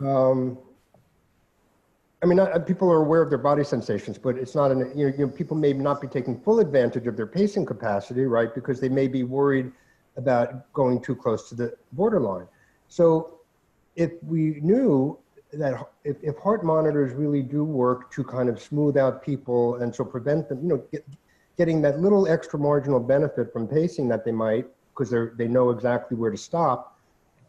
I mean, people are aware of their body sensations, but it's not, you know, people may not be taking full advantage of their pacing capacity, right? Because they may be worried about going too close to the borderline. So if we knew that if heart monitors really do work to kind of smooth out people and so prevent them, you know, getting that little extra marginal benefit from pacing that they might, because they know exactly where to stop,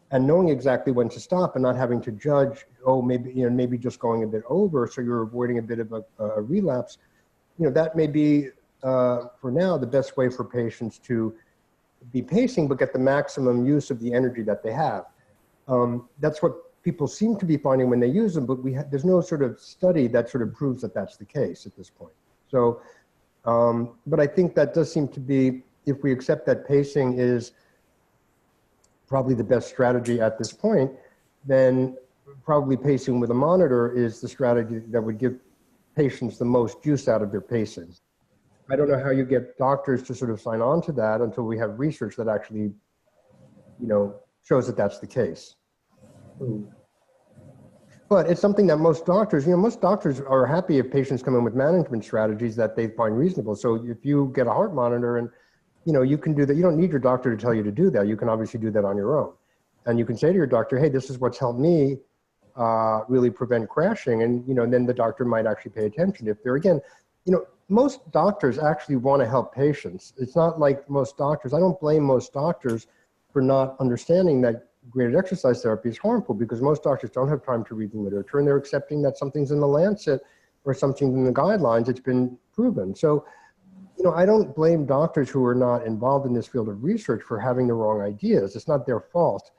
and knowing exactly when to stop and not having to judge, oh, maybe, you know, maybe just going a bit over, so you're avoiding a bit of a relapse, you know, that may be, for now, the best way for patients to be pacing, but get the maximum use of the energy that they have. That's what people seem to be finding when they use them, but there's no sort of study that sort of proves that that's the case at this point. So, but I think that does seem to be, if we accept that pacing is probably the best strategy at this point, then probably pacing with a monitor is the strategy that would give patients the most use out of their pacing. I don't know how you get doctors to sort of sign on to that until we have research that actually, you know, shows that that's the case. But it's something that most doctors, you know, most doctors are happy if patients come in with management strategies that they find reasonable. So if you get a heart monitor and, you know, you can do that. You don't need your doctor to tell you to do that. You can obviously do that on your own. And you can say to your doctor, hey, this is what's helped me really prevent crashing. And, you know, then the doctor might actually pay attention. If they're, again, you know, most doctors actually want to help patients. It's not like most doctors, I don't blame most doctors for not understanding that graded exercise therapy is harmful, because most doctors don't have time to read the literature and they're accepting that something's in the Lancet or something in the guidelines. It's been proven. So, you know, I don't blame doctors who are not involved in this field of research for having the wrong ideas. It's not their fault.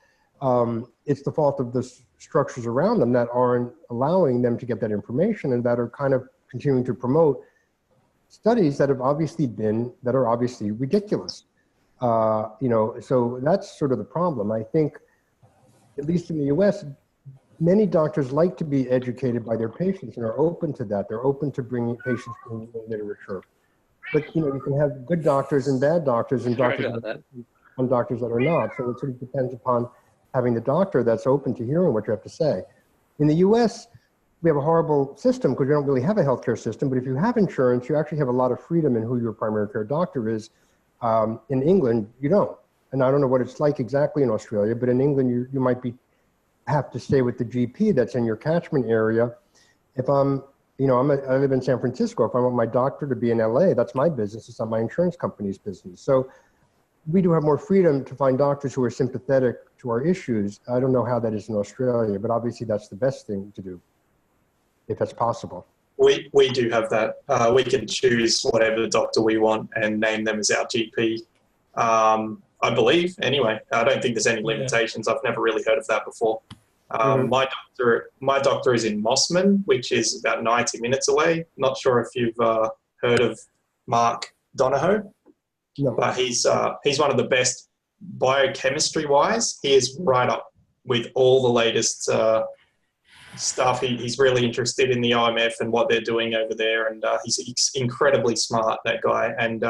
It's the fault of the structures around them that aren't allowing them to get that information and that are kind of continuing to promote studies that are obviously ridiculous. You know, so that's sort of the problem. I think, at least in the US, many doctors like to be educated by their patients and are open to that. They're open to bringing patients in literature. but you can have good doctors and bad doctors, and Sorry doctors about that. and doctors that are not. So it sort of depends upon having the doctor that's open to hearing what you have to say. In the U.S., we have a horrible system because we don't really have a healthcare system. But if you have insurance, you actually have a lot of freedom in who your primary care doctor is. In England, you don't. And I don't know what it's like exactly in Australia, but in England, you might have to stay with the GP that's in your catchment area. If I live in San Francisco. If I want my doctor to be in LA, that's my business. It's not my insurance company's business. So we do have more freedom to find doctors who are sympathetic to our issues. I don't know how that is in Australia, but obviously that's the best thing to do, if that's possible. We do have that. We can choose whatever doctor we want and name them as our GP. I believe, anyway. I don't think there's any limitations. I've never really heard of that before. My doctor is in Mossman, which is about 90 minutes away. Not sure if you've heard of Mark Donahoe, but he's one of the best biochemistry-wise. He is right up with all the latest stuff. He's really interested in the OMF and what they're doing over there, and he's incredibly smart, that guy, and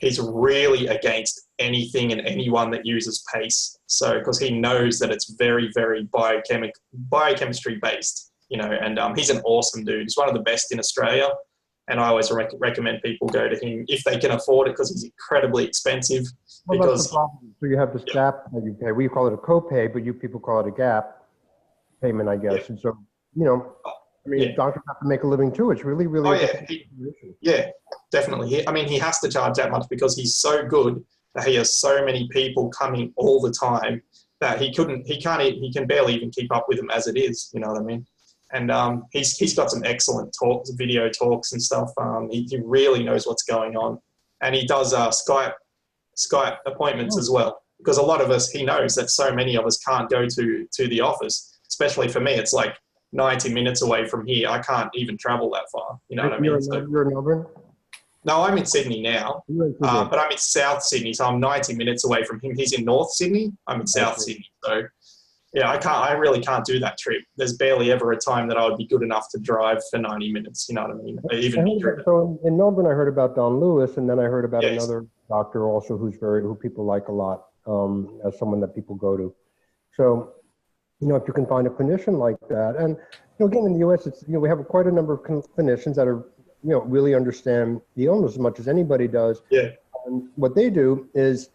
he's really against anything and anyone that uses PACE. So, because he knows that it's very, very biochemistry based, and he's an awesome dude. He's one of the best in Australia, and I always recommend people go to him if they can afford it, because he's incredibly expensive. Well, that's the problem. So you have this gap that you pay. We call it a copay, but you people call it a gap payment, I guess. Yeah. And so, doctors have to make a living too. It's really, really. Definitely. He has to charge that much because he's so good that he has so many people coming all the time that he can barely even keep up with them as it is. You know what I mean? And he's got some excellent video talks and stuff. He really knows what's going on, and he does Skype appointments as well, because a lot of us, he knows that so many of us can't go to the office. Especially for me, it's like 90 minutes away from here. I can't even travel that far. You know what I mean? You're in Melbourne? No, I'm in Sydney now, but I'm in South Sydney, so I'm 90 minutes away from him. He's in North Sydney. I'm in South Sydney. So, yeah, I really can't do that trip. There's barely ever a time that I would be good enough to drive for 90 minutes. You know what I mean? So in Melbourne, I heard about Don Lewis, and then I heard about another doctor also who people like a lot, as someone that people go to. So, if you can find a clinician like that, and again in the U.S., it's we have quite a number of clinicians that are really understand the illness as much as anybody does. Yeah. And what they do is,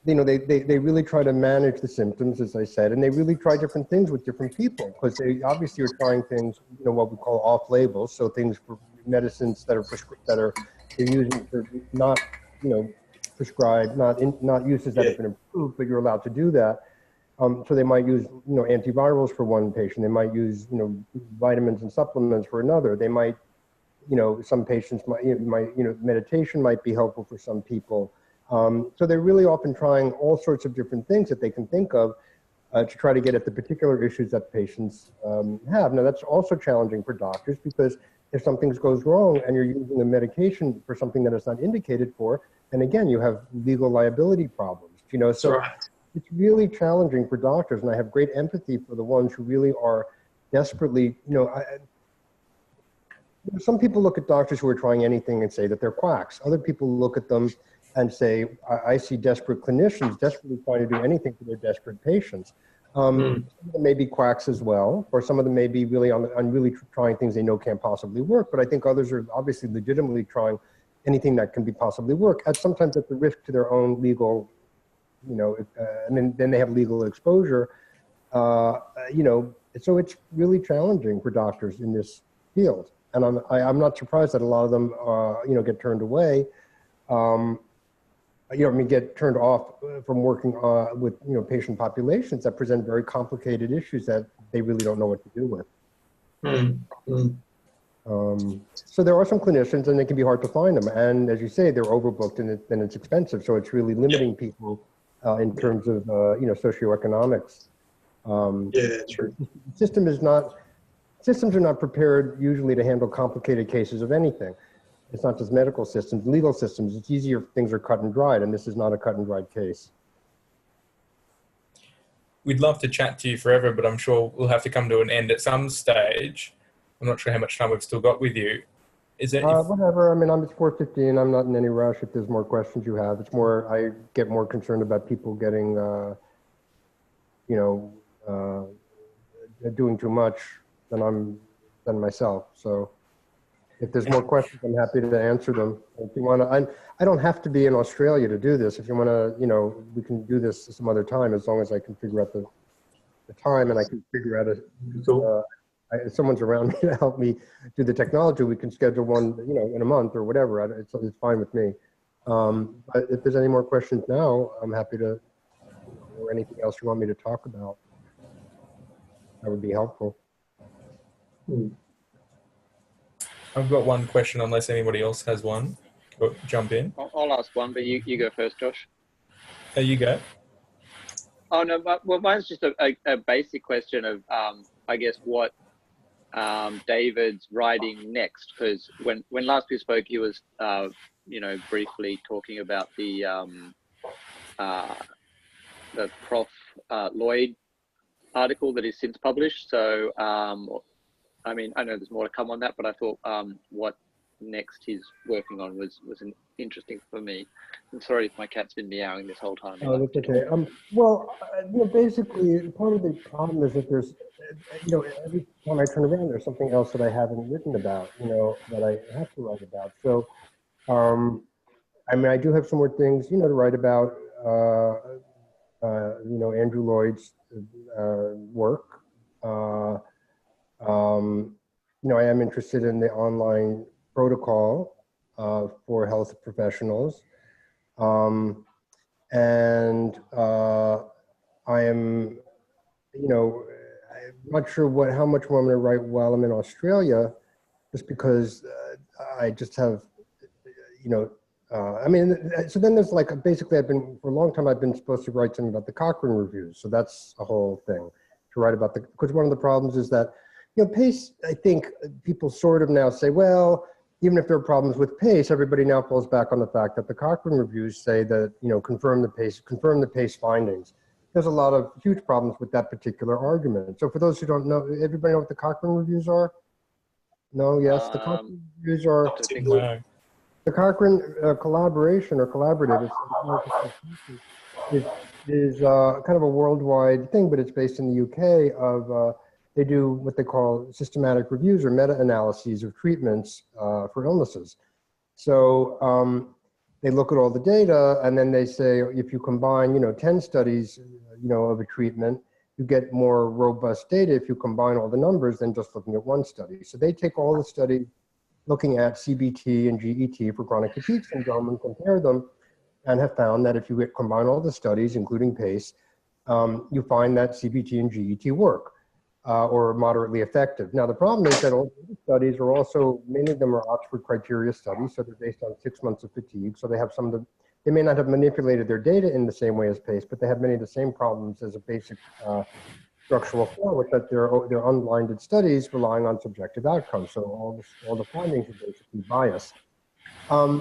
they really try to manage the symptoms, as I said, and they really try different things with different people, because they obviously are trying things, what we call off-label, so things for medicines that are they're using for not prescribed, not uses that have been approved, but you're allowed to do that. So they might use, antivirals for one patient. They might use, vitamins and supplements for another. They might, some patients might, meditation might be helpful for some people. So they're really often trying all sorts of different things that they can think of to try to get at the particular issues that patients have. Now, that's also challenging for doctors, because if something goes wrong and you're using a medication for something that it's not indicated for, then again, you have legal liability problems, so. Right. It's really challenging for doctors, and I have great empathy for the ones who really are desperately, some people look at doctors who are trying anything and say that they're quacks. Other people look at them and say, I see desperate clinicians desperately trying to do anything for their desperate patients. Some of them may be quacks as well, or some of them may be really really trying things they know can't possibly work, but I think others are obviously legitimately trying anything that can be possibly work, sometimes at the risk to their own legal and then they have legal exposure, so it's really challenging for doctors in this field. And I'm not surprised that a lot of them, get turned away, get turned off from working with, patient populations that present very complicated issues that they really don't know what to do with. So there are some clinicians, and they can be hard to find them. And as you say, they're overbooked, and it's expensive. So it's really limiting people in terms of, socioeconomics. True. Systems are not prepared usually to handle complicated cases of anything. It's not just medical systems, legal systems. It's easier if things are cut and dried, and this is not a cut and dried case. We'd love to chat to you forever, but I'm sure we'll have to come to an end at some stage. I'm not sure how much time we've still got with you. Is it? Whatever. I mean, it's 4:15. I'm not in any rush. If there's more questions you have, it's more. I get more concerned about people getting, doing too much than myself. So, if there's more questions, I'm happy to answer them. If you want to, I don't have to be in Australia to do this. If you want to, we can do this some other time as long as I can figure out the time and I can figure out if someone's around me to help me do the technology. We can schedule one, in a month or whatever. It's fine with me. But if there's any more questions now, I'm happy to, or anything else you want me to talk about, that would be helpful. I've got one question, unless anybody else has one. Go, jump in. I'll ask one, but you go first, Josh. Oh, you go. Oh no, well, mine's just a basic question of I guess what David's writing next, because when last we spoke, he was briefly talking about the Prof Lloyd article that is since published. So I mean, I know there's more to come on that, but I thought what next he's working on was interesting for me. I'm sorry if my cat's been meowing this whole time. Oh, that's okay. Well, basically, part of the problem is that there's, every time I turn around, there's something else that I haven't written about, that I have to write about. So, I mean, I do have some more things, to write about, Andrew Lloyd's work. I am interested in the online protocol for health professionals. And I am, I'm not sure how much more I'm going to write while I'm in Australia, just because I just have, I mean, so then there's basically for a long time, I've been supposed to write something about the Cochrane reviews. So that's a whole thing to write about because one of the problems is that, PACE, I think people sort of now say, well, even if there are problems with PACE, everybody now falls back on the fact that the Cochrane reviews say that, confirm the PACE findings. There's a lot of huge problems with that particular argument. So for those who don't know, everybody know what the Cochrane reviews are? No, yes, the Cochrane reviews are the Cochrane collaboration or collaborative is kind of a worldwide thing, but it's based in the UK of they do what they call systematic reviews or meta-analyses of treatments for illnesses. So they look at all the data and then they say, if you combine, 10 studies, of a treatment, you get more robust data if you combine all the numbers than just looking at one study. So they take all the studies looking at CBT and GET for chronic fatigue syndrome and compare them and have found that if you combine all the studies, including PACE, you find that CBT and GET work. Or moderately effective. Now, the problem is that all the studies are also, many of them are Oxford criteria studies, so they're based on 6 months of fatigue. So they have they may not have manipulated their data in the same way as PACE, but they have many of the same problems as a basic structural flaw, which that they're unblinded studies relying on subjective outcomes. So all the findings are basically biased. So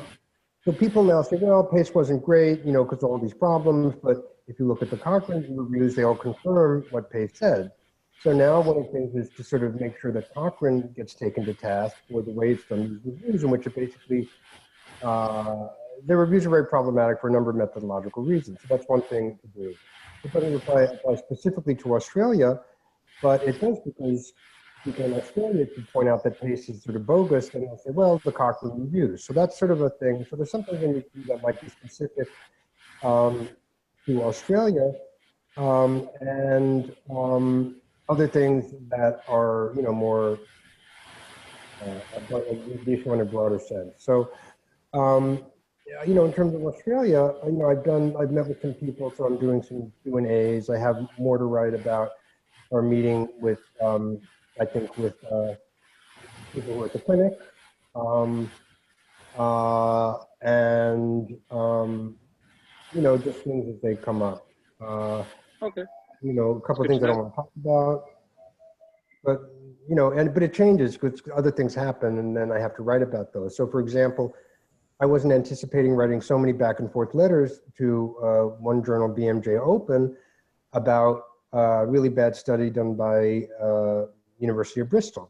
people now say, well, PACE wasn't great, because of all these problems, but if you look at the Cochrane reviews, they all confirm what PACE said. So now one of the things is to sort of make sure that Cochrane gets taken to task for the way it's done these reviews, in which it basically, the reviews are very problematic for a number of methodological reasons. So that's one thing to do. It doesn't apply specifically to Australia, but it does because people in Australia can point out that PACE is sort of bogus, and they'll say, well, the Cochrane reviews. So that's sort of a thing. So there's something in the that might be specific to Australia, and other things that are, more the issue in a broader sense. So, in terms of Australia, I've met with some people, so I'm doing some Q&As. I have more to write about our meeting with, I think, with people who are at the clinic, and just things as they come up. Okay. A couple of things I don't want to talk about, but but it changes because other things happen, and then I have to write about those. So, for example, I wasn't anticipating writing so many back and forth letters to one journal, BMJ Open, about a really bad study done by University of Bristol.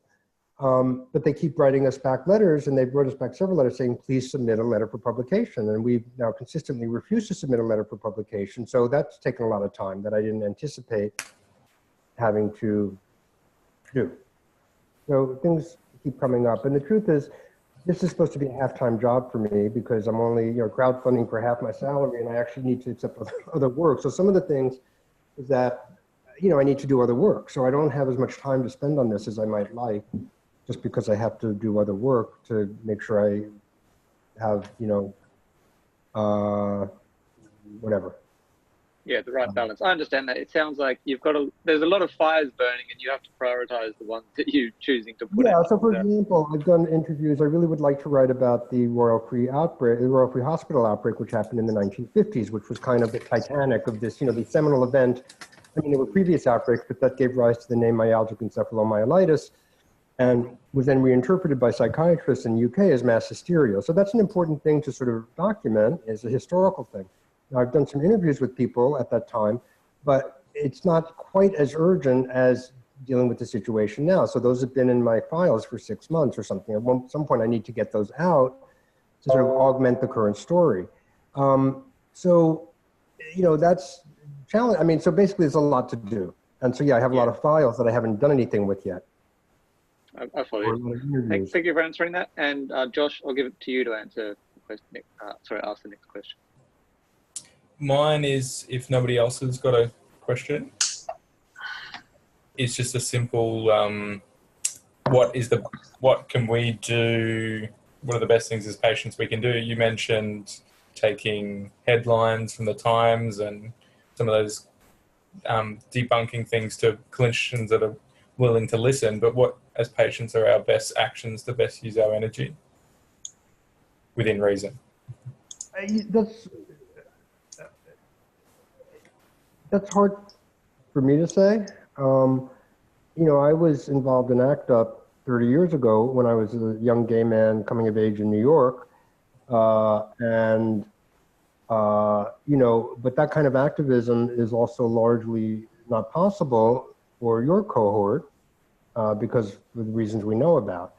But they keep writing us back letters, and they've wrote us back several letters saying, please submit a letter for publication. And we've now consistently refused to submit a letter for publication. So that's taken a lot of time that I didn't anticipate having to do. So things keep coming up. And the truth is, this is supposed to be a half-time job for me because I'm only, crowdfunding for half my salary, and I actually need to accept other work. So some of the things is that, I need to do other work. So I don't have as much time to spend on this as I might like, just because I have to do other work to make sure I have, whatever. Yeah, the right balance. I understand that. It sounds like there's a lot of fires burning, and you have to prioritize the ones that you're choosing to put. Yeah. So for example, I've done interviews. I really would like to write about the Royal Free Hospital outbreak, which happened in the 1950s, which was kind of the Titanic of this, the seminal event. I mean, there were previous outbreaks, but that gave rise to the name myalgic encephalomyelitis, and was then reinterpreted by psychiatrists in the UK as mass hysteria. So that's an important thing to sort of document as a historical thing. Now, I've done some interviews with people at that time, but it's not quite as urgent as dealing with the situation now. So those have been in my files for 6 months or something. At some point, I need to get those out to sort of augment the current story. That's challenge. I mean, so basically, there's a lot to do. And so, yeah, I have a lot of files that I haven't done anything with yet. I follow you. Thank you for answering that. And Josh, I'll give it to you to answer the question. Ask the next question. Mine is, if nobody else has got a question, it's just a simple, what can we do? What are the best things as patients we can do? You mentioned taking headlines from the Times and some of those debunking things to clinicians that are willing to listen, but what as patients are our best actions to best use our energy within reason? That's hard for me to say. I was involved in ACT UP 30 years ago when I was a young gay man coming of age in New York. But that kind of activism is also largely not possible for your cohort because of the reasons we know about.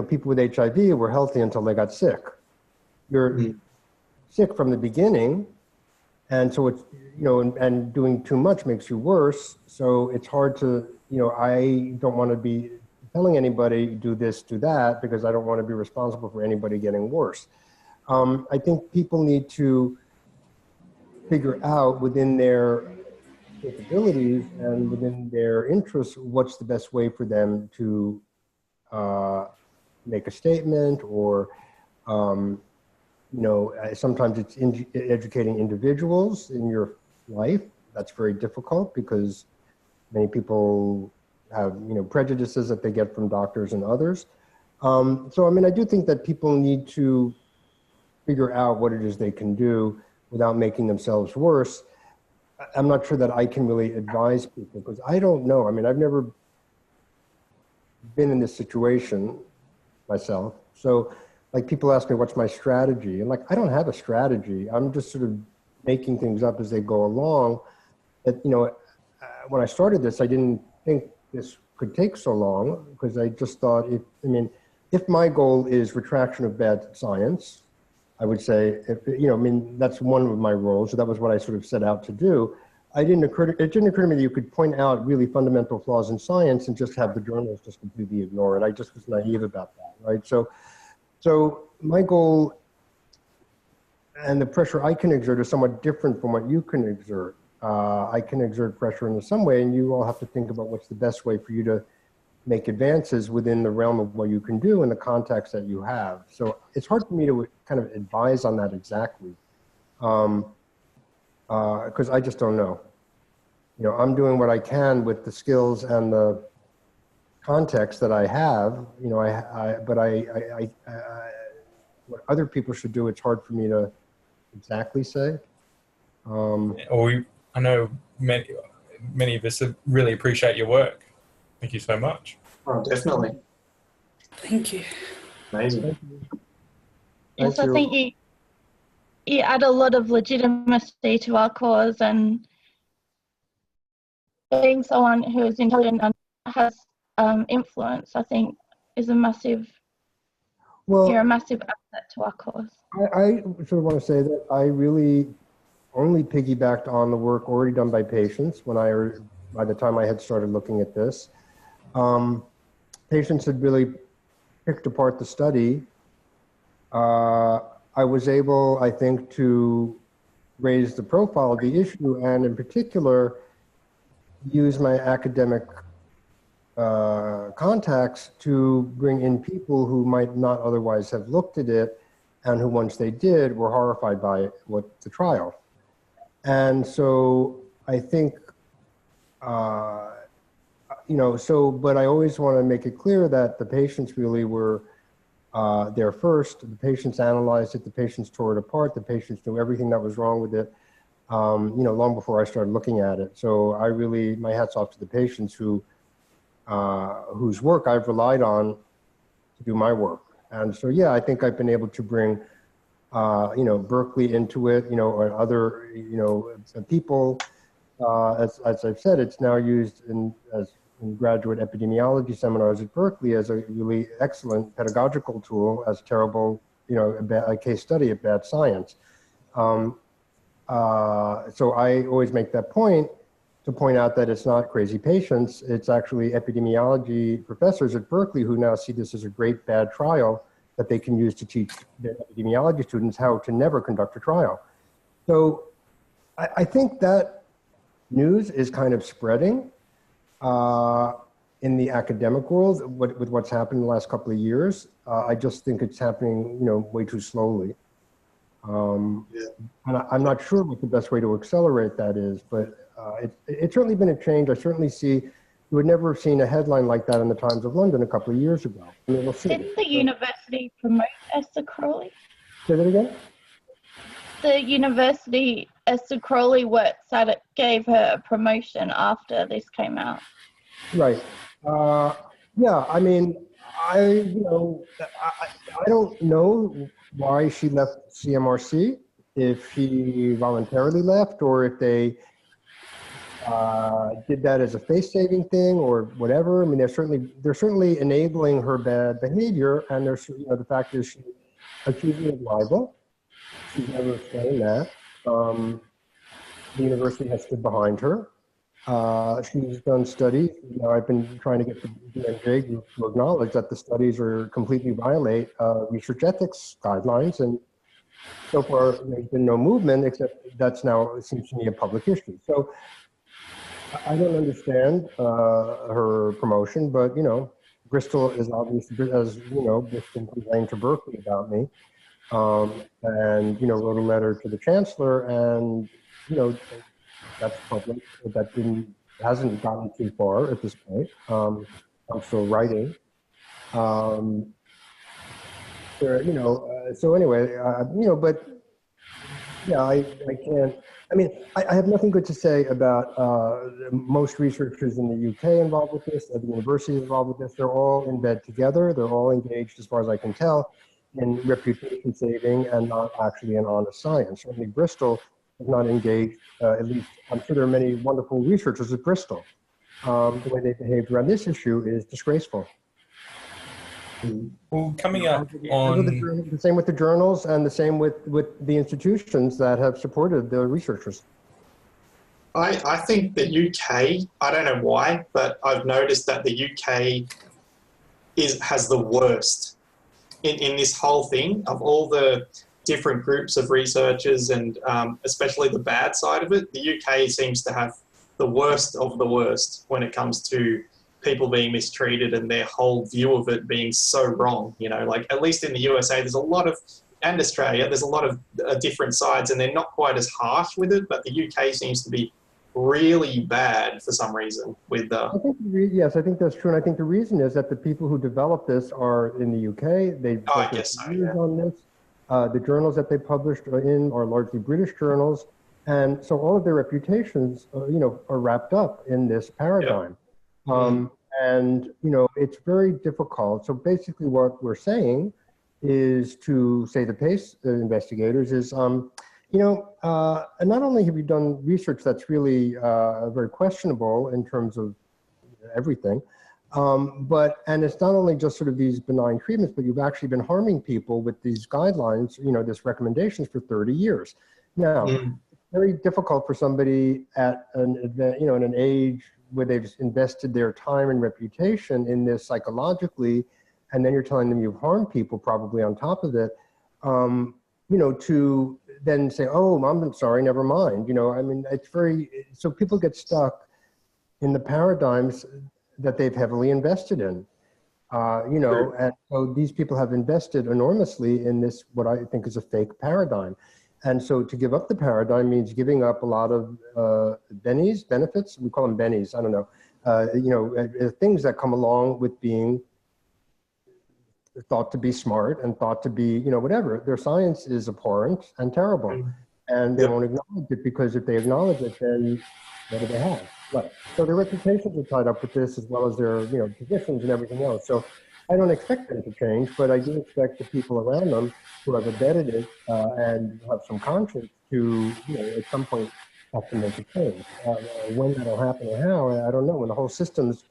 People with HIV were healthy until they got sick. You're sick from the beginning, and so it's, and doing too much makes you worse. So it's hard to, I don't want to be telling anybody do this, do that, because I don't want to be responsible for anybody getting worse. I think people need to figure out within their capabilities and within their interests what's the best way for them to make a statement, or sometimes it's educating individuals in your life. That's very difficult because many people have prejudices that they get from doctors and others. I do think that people need to figure out what it is they can do without making themselves worse. I'm not sure that I can really advise people because I don't know. I mean, I've never been in this situation myself. So like people ask me, what's my strategy? And I don't have a strategy. I'm just sort of making things up as they go along. That, when I started this, I didn't think this could take so long because I just thought if my goal is retraction of bad science, I would say, that's one of my roles. So that was what I sort of set out to do. It didn't occur to me that you could point out really fundamental flaws in science and just have the journals just completely ignore it. I just was naive about that, right? So my goal and the pressure I can exert is somewhat different from what you can exert. I can exert pressure in some way, and you all have to think about what's the best way for you to make advances within the realm of what you can do in the context that you have. So it's hard for me to kind of advise on that exactly, because I just don't know. I'm doing what I can with the skills and the context that I have. What other people should do, it's hard for me to exactly say. I know many of us really appreciate your work. Thank you so much. Oh, definitely. Thank you. Amazing. Yes, I think you add a lot of legitimacy to our cause, and being someone who is intelligent and has influence, I think, is a massive, Well, you're a massive asset to our cause. I sort of want to say that I really only piggybacked on the work already done by patients by the time I had started looking at this. Patients had really picked apart the study. I was able, I think, to raise the profile of the issue and in particular use my academic contacts to bring in people who might not otherwise have looked at it and who once they did were horrified by the trial. And so I think, but I always want to make it clear that the patients really were there first. The patients analyzed it, the patients tore it apart, the patients knew everything that was wrong with it, long before I started looking at it. So my hat's off to the patients whose work I've relied on to do my work. And so, yeah, I think I've been able to bring, Berkeley into it, or other, people. As I've said, it's now used in graduate epidemiology seminars at Berkeley as a really excellent pedagogical tool, as terrible, a case study of bad science. So I always make that point to point out that it's not crazy patients. It's actually epidemiology professors at Berkeley who now see this as a great bad trial that they can use to teach their epidemiology students how to never conduct a trial. So I think that news is kind of spreading in the academic world with what's happened in the last couple of years. I just think it's happening, way too slowly. And I'm not sure what the best way to accelerate that is, but it's certainly been a change. I certainly see, you would never have seen a headline like that in the Times of London a couple of years ago. I mean, we'll see. Didn't the university promote Esther Crowley? Say that again? The university, Esther Crowley works at it, gave her a promotion after this came out. Right. Yeah, I mean, I don't know why she left CMRC, if she voluntarily left or if they did that as a face-saving thing or whatever. I mean, they're certainly enabling her bad behavior, and there's, the fact is she accused me of libel. She's never explained that. The university has stood behind her. She's done studies. I've been trying to get the DNJ group to acknowledge that the studies completely violate research ethics guidelines, and so far there's been no movement, except that's now, it seems to me, a public issue. So I don't understand her promotion, but Bristol is obviously, as Bristol complained to Berkeley about me, and wrote a letter to the chancellor, and that's public. That hasn't gotten too far at this point. I'm still writing. So anyway, but yeah, I can't. I mean, I have nothing good to say about most researchers in the UK involved with this, the universities involved with this. They're all in bed together. They're all engaged, as far as I can tell, in reputation saving and not actually in honest science. Certainly Bristol is not engaged, at least I'm sure there are many wonderful researchers at Bristol. The way they behaved around this issue is disgraceful. Well, coming up on... The same with the journals and the same with the institutions that have supported the researchers. I think the UK, I don't know why, but I've noticed that the UK has the worst in this whole thing of all the different groups of researchers, and especially the bad side of it. The UK seems to have the worst of the worst when it comes to people being mistreated and their whole view of it being so wrong. Like at least in the USA, there's a lot of, and Australia, there's a lot of different sides, and they're not quite as harsh with it, but the UK seems to be really bad for some reason with yes, I think that's true. And I think the reason is that the people who developed this are in the UK. They've I guess so, yeah. on this. The journals that they published are largely British journals. And so all of their reputations, are wrapped up in this paradigm. Yeah. And, it's very difficult. So basically what we're saying is to say the PACE investigators is, and not only have you done research that's really very questionable in terms of everything, And it's not only just sort of these benign treatments, but you've actually been harming people with these guidelines, this recommendations for 30 years. Now, it's very difficult for somebody at in an age where they've invested their time and reputation in this psychologically, and then you're telling them you've harmed people probably on top of it, to then say, oh, I'm sorry, never mind. So people get stuck in the paradigms that they've heavily invested in, and so these people have invested enormously in this, what I think is a fake paradigm. And so to give up the paradigm means giving up a lot of benefits, we call them bennies, I don't know, things that come along with being thought to be smart and thought to be, whatever. Their science is abhorrent and terrible. And they won't acknowledge it, because if they acknowledge it, then what do they have? Right. So their reputations are tied up with this, as well as their, positions and everything else. So I don't expect them to change, but I do expect the people around them who have embedded it and have some conscience to, at some point have to make a change. When that'll happen or how, I don't know. When the whole system's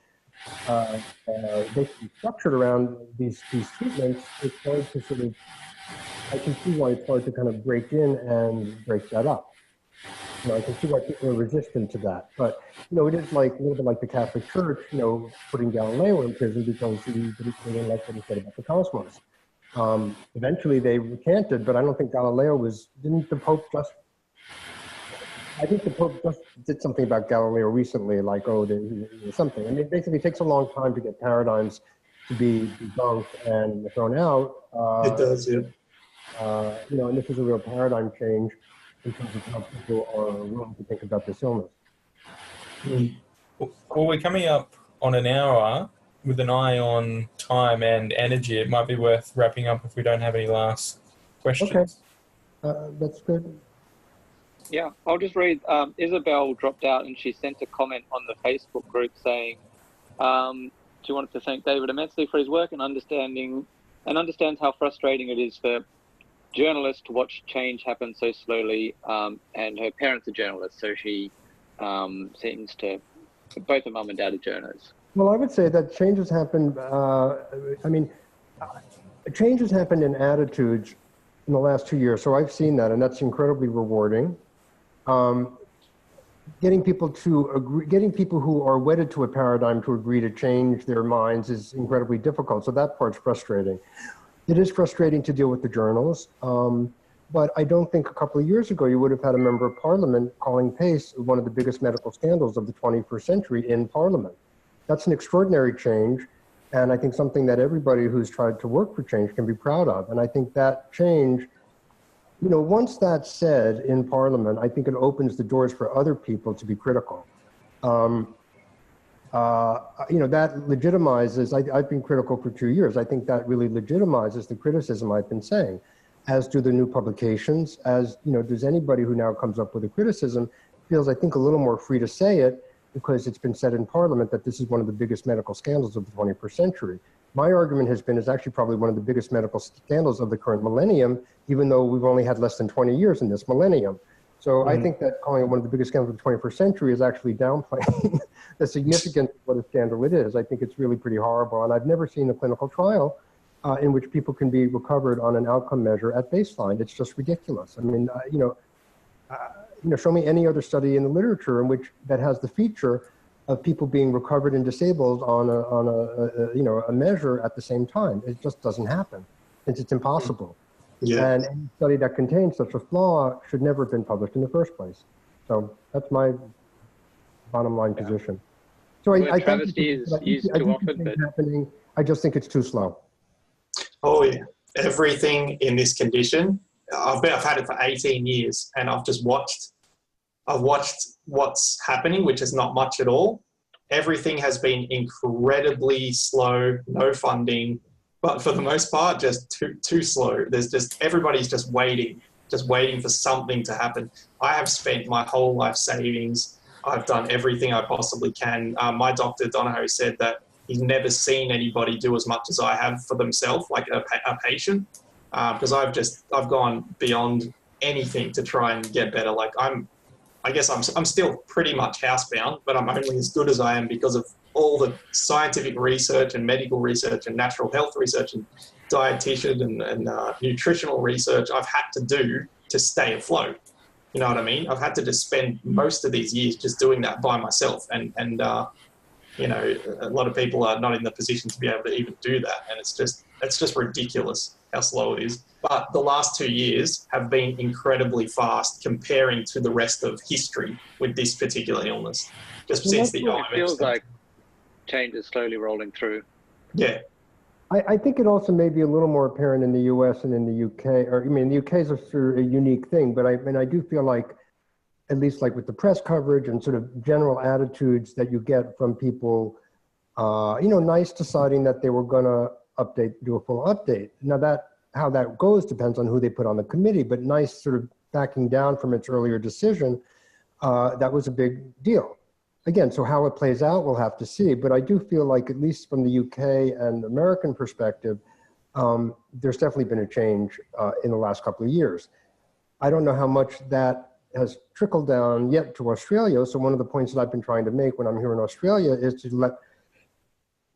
basically structured around these treatments, it's hard to sort of, I can see why it's hard to kind of break in and break that up. I can see why people are resistant to that. But, it is like a little bit like the Catholic Church, putting Galileo in prison because he didn't like what he said about the cosmos. Eventually they recanted, but I don't think Galileo didn't the Pope just, I think the Pope just did something about Galileo recently, like, something. I mean, it basically takes a long time to get paradigms to be debunked and thrown out. It does, yeah. And this is a real paradigm change in terms of how people are willing to think about this illness. Well, we're coming up on an hour. With an eye on time and energy, it might be worth wrapping up if we don't have any last questions. Okay, that's good. Yeah, I'll just read. Isabel dropped out and she sent a comment on the Facebook group saying she wanted to thank David immensely for his work and understands how frustrating it is for journalists to watch change happen so slowly, and her parents are journalists, so she seems to, both her mum and dad are journalists. Well, I would say that changes happen, changes happened in attitudes in the last 2 years, so I've seen that, and that's incredibly rewarding. Getting people who are wedded to a paradigm to agree to change their minds is incredibly difficult, so that part's frustrating. It is frustrating to deal with the journals, but I don't think a couple of years ago you would have had a member of parliament calling PACE one of the biggest medical scandals of the 21st century in parliament. That's an extraordinary change, and I think something that everybody who's tried to work for change can be proud of. And I think that change, once that's said in parliament, I think it opens the doors for other people to be critical. That legitimizes, I've been critical for 2 years. I think that really legitimizes the criticism I've been saying, as do the new publications, does anybody who now comes up with a criticism feels, I think, a little more free to say it because it's been said in parliament that this is one of the biggest medical scandals of the 21st century. My argument has been it's actually probably one of the biggest medical scandals of the current millennium, even though we've only had less than 20 years in this millennium. So I think that calling it one of the biggest scandals of the 21st century is actually downplaying the significance of what a scandal it is. I think it's really pretty horrible. And I've never seen a clinical trial in which people can be recovered on an outcome measure at baseline. It's just ridiculous. I mean, show me any other study in the literature in which that has the feature of people being recovered and disabled on a measure at the same time. It just doesn't happen. It's impossible. Yeah. And any study that contains such a flaw should never have been published in the first place. So that's my bottom line position. So I travesty is used too often, but happening. I just think it's too slow. Oh yeah, everything in this condition. I've had it for 18 years, and I've watched what's happening, which is not much at all. Everything has been incredibly slow, no funding, but for the most part, just too slow. Everybody's just waiting for something to happen. I have spent my whole life savings. I've done everything I possibly can. My doctor, Donahoe, said that he's never seen anybody do as much as I have for themselves, like a patient, because I've gone beyond anything to try and get better. Like I guess I'm still pretty much housebound, but I'm only as good as I am because of all the scientific research and medical research and natural health research and dietitian and nutritional research I've had to do to stay afloat. You know what I mean? I've had to just spend most of these years just doing that by myself. And you know, a lot of people are not in the position to be able to even do that. And it's just ridiculous how slow it is. But the last 2 years have been incredibly fast comparing to the rest of history with this particular illness. Just since the It feels like change is slowly rolling through. Yeah. I think it also may be a little more apparent in the U.S. and in the U.K. Or I mean, the U.K. is a sort of a unique thing, but I do feel like, at least like with the press coverage and sort of general attitudes that you get from people, you know, NICE deciding that they were going to do a full update. Now how that goes depends on who they put on the committee, but NICE sort of backing down from its earlier decision, that was a big deal. Again, so how it plays out, we'll have to see. But I do feel like, at least from the UK and American perspective, there's definitely been a change in the last couple of years. I don't know how much that has trickled down yet to Australia. So one of the points that I've been trying to make when I'm here in Australia is to let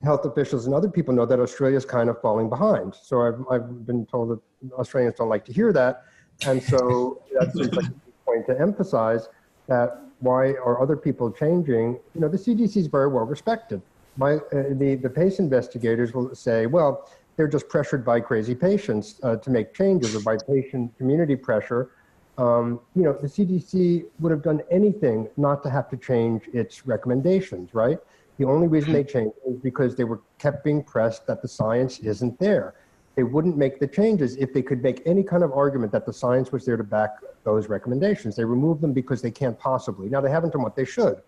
health officials and other people know that Australia is kind of falling behind. So I've been told that Australians don't like to hear that. And so that seems like a good point to emphasize that. Why are other people changing? You know, the CDC is very well respected. The PACE investigators will say, well, they're just pressured by crazy patients to make changes, or by patient community pressure. You know, the CDC would have done anything not to have to change its recommendations, right? The only reason they changed is because they were kept being pressed that the science isn't there. They wouldn't make the changes if they could make any kind of argument that the science was there to back those recommendations. They removed them because they can't possibly. Now, they haven't done what they should,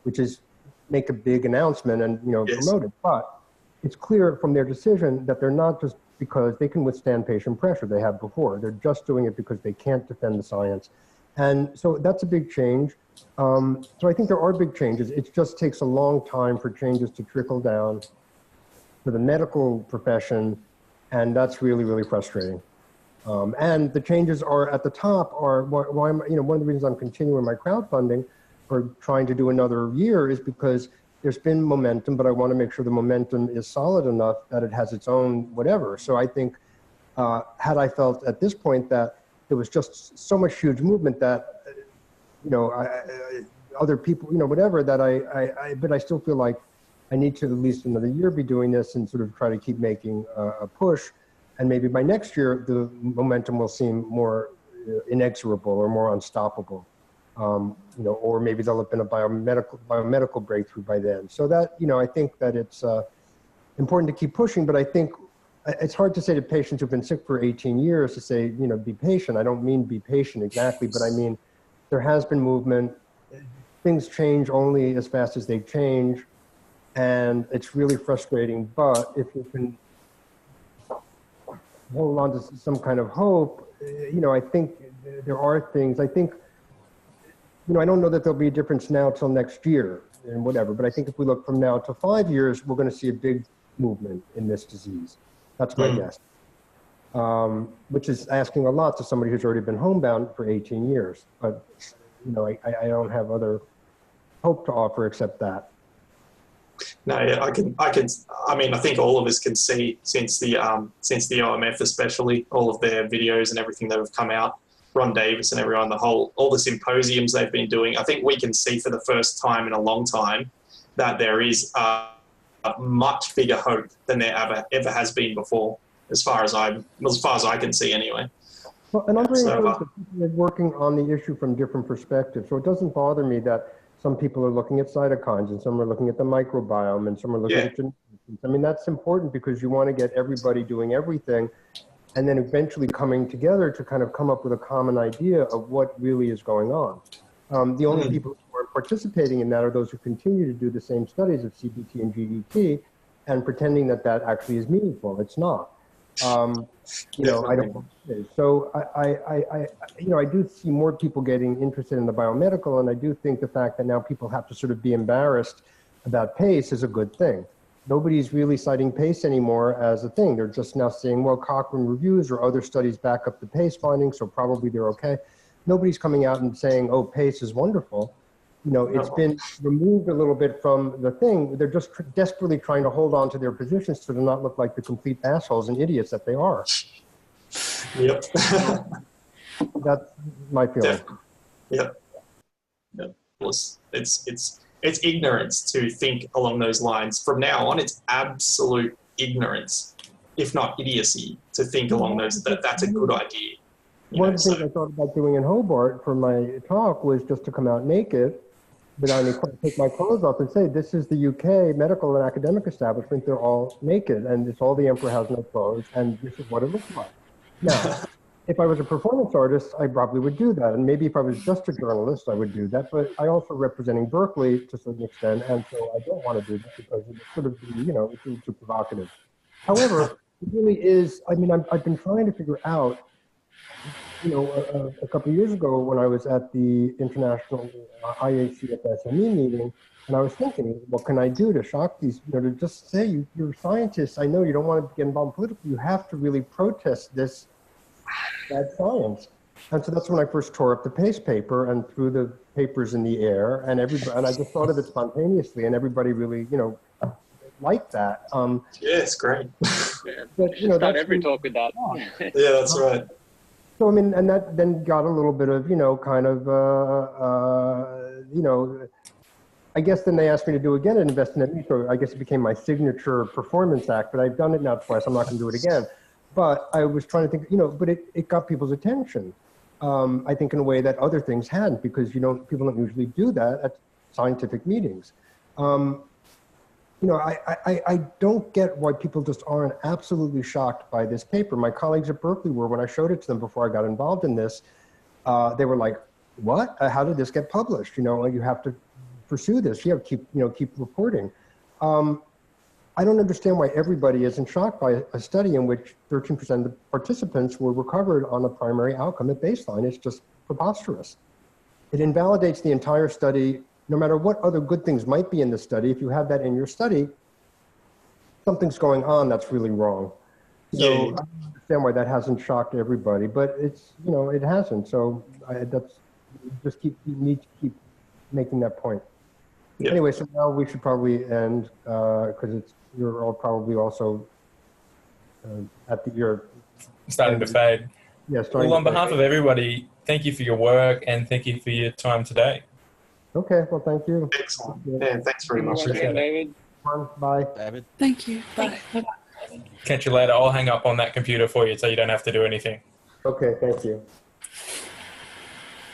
which is make a big announcement and, you know, promote it. But it's clear from their decision that they're not just because they can withstand patient pressure they have before. They're just doing it because they can't defend the science. And so that's a big change. So I think there are big changes. It just takes a long time for changes to trickle down to the medical profession. And that's really, really frustrating. And the changes are at the top are why I'm, you know, one of the reasons I'm continuing my crowdfunding or trying to do another year is because there's been momentum, but I want to make sure the momentum is solid enough that it has its own whatever. So I think had I felt at this point that there was just so much huge movement that, you know, other people, you know, whatever, that but I still feel like I need to at least another year be doing this and sort of try to keep making a push. And maybe by next year, the momentum will seem more inexorable or more unstoppable. You know, or maybe there'll have been a biomedical breakthrough by then. So that, you know, I think that it's important to keep pushing, but I think it's hard to say to patients who've been sick for 18 years to say, you know, be patient. I don't mean be patient exactly, but I mean, there has been movement. Things change only as fast as they change. And it's really frustrating, but if you can hold on to some kind of hope, you know, I think there are things, I think, you know, I don't know that there'll be a difference now till next year and whatever, but I think if we look from now to 5 years, we're going to see a big movement in this disease. That's my guess, which is asking a lot to somebody who's already been homebound for 18 years. But, you know, I don't have other hope to offer except that. No, yeah, I mean, I think all of us can see since the OMF, especially all of their videos and everything that have come out, Ron Davis and everyone, all the symposiums they've been doing. I think we can see for the first time in a long time that there is a much bigger hope than there ever has been before, as far as I can see anyway. Well, and I'm very encouraged that people are working on the issue from different perspectives. So it doesn't bother me that some people are looking at cytokines and some are looking at the microbiome and some are looking at genetics. I mean, that's important because you want to get everybody doing everything and then eventually coming together to kind of come up with a common idea of what really is going on. The only people who are participating in that are those who continue to do the same studies of CBT and GDT and pretending that that actually is meaningful. It's not. You know, I don't. So you know, I do see more people getting interested in the biomedical, and I do think the fact that now people have to sort of be embarrassed about PACE is a good thing. Nobody's really citing PACE anymore as a thing. They're just now saying, well, Cochrane reviews or other studies back up the PACE findings, so probably they're okay. Nobody's coming out and saying, oh, PACE is wonderful. You know, it's been removed a little bit from the thing. They're just desperately trying to hold on to their positions to not look like the complete assholes and idiots that they are. Yep. That's my feeling. Yep. Yep. It's ignorance to think along those lines. From now on, it's absolute ignorance, if not idiocy, to think along those, that's a good idea. One of the things I thought about doing in Hobart for my talk was just to come out naked without any clothes, take my clothes off and say, this is the UK medical and academic establishment. They're all naked and it's all the emperor has no clothes and this is what it looks like. Now, if I was a performance artist, I probably would do that. And maybe if I was just a journalist, I would do that. But I also representing Berkeley to a certain extent. And so I don't want to do that because it's sort of, you know, it's too provocative. However, it really is, I mean, I've been trying to figure out, you know, a couple of years ago when I was at the international IACFSME meeting, and I was thinking, what can I do to shock these, you know, to just say, you're scientists, I know you don't want to get involved politically, you have to really protest this bad science. And so that's when I first tore up the paste paper and threw the papers in the air, and everybody, and I just thought of it spontaneously, and everybody really, you know, liked that. Yeah, it's great. Yeah. But, you know, Start that's every talk with that. Yeah, that's right. So, I mean, and that then got a little bit of, you know, kind of, you know, I guess then they asked me to do again and invest in it. So I guess it became my signature performance act, but I've done it now twice. I'm not going to do it again. But I was trying to think, you know, but it got people's attention. I think in a way that other things hadn't, because, you know, people don't usually do that at scientific meetings. You know, I don't get why people just aren't absolutely shocked by this paper. My colleagues at Berkeley were, when I showed it to them before I got involved in this, they were like, what? How did this get published? You know, you have to pursue this. You have to keep reporting. I don't understand why everybody isn't shocked by a study in which 13% of the participants were recovered on a primary outcome at baseline. It's just preposterous. It invalidates the entire study. No matter what other good things might be in the study, if you have that in your study, something's going on that's really wrong. So I don't understand why that hasn't shocked everybody, but it's, you know, it hasn't. So you need to keep making that point. Yeah. Anyway, so now we should probably end because you're all probably also you're starting to fade. Yeah. Well, on behalf of everybody, thank you for your work and thank you for your time today. Okay, well, thank you. Excellent. Yeah, thanks very much. David. Bye. David. Thank you. Bye. Catch you later. I'll hang up on that computer for you so you don't have to do anything. Okay, thank you.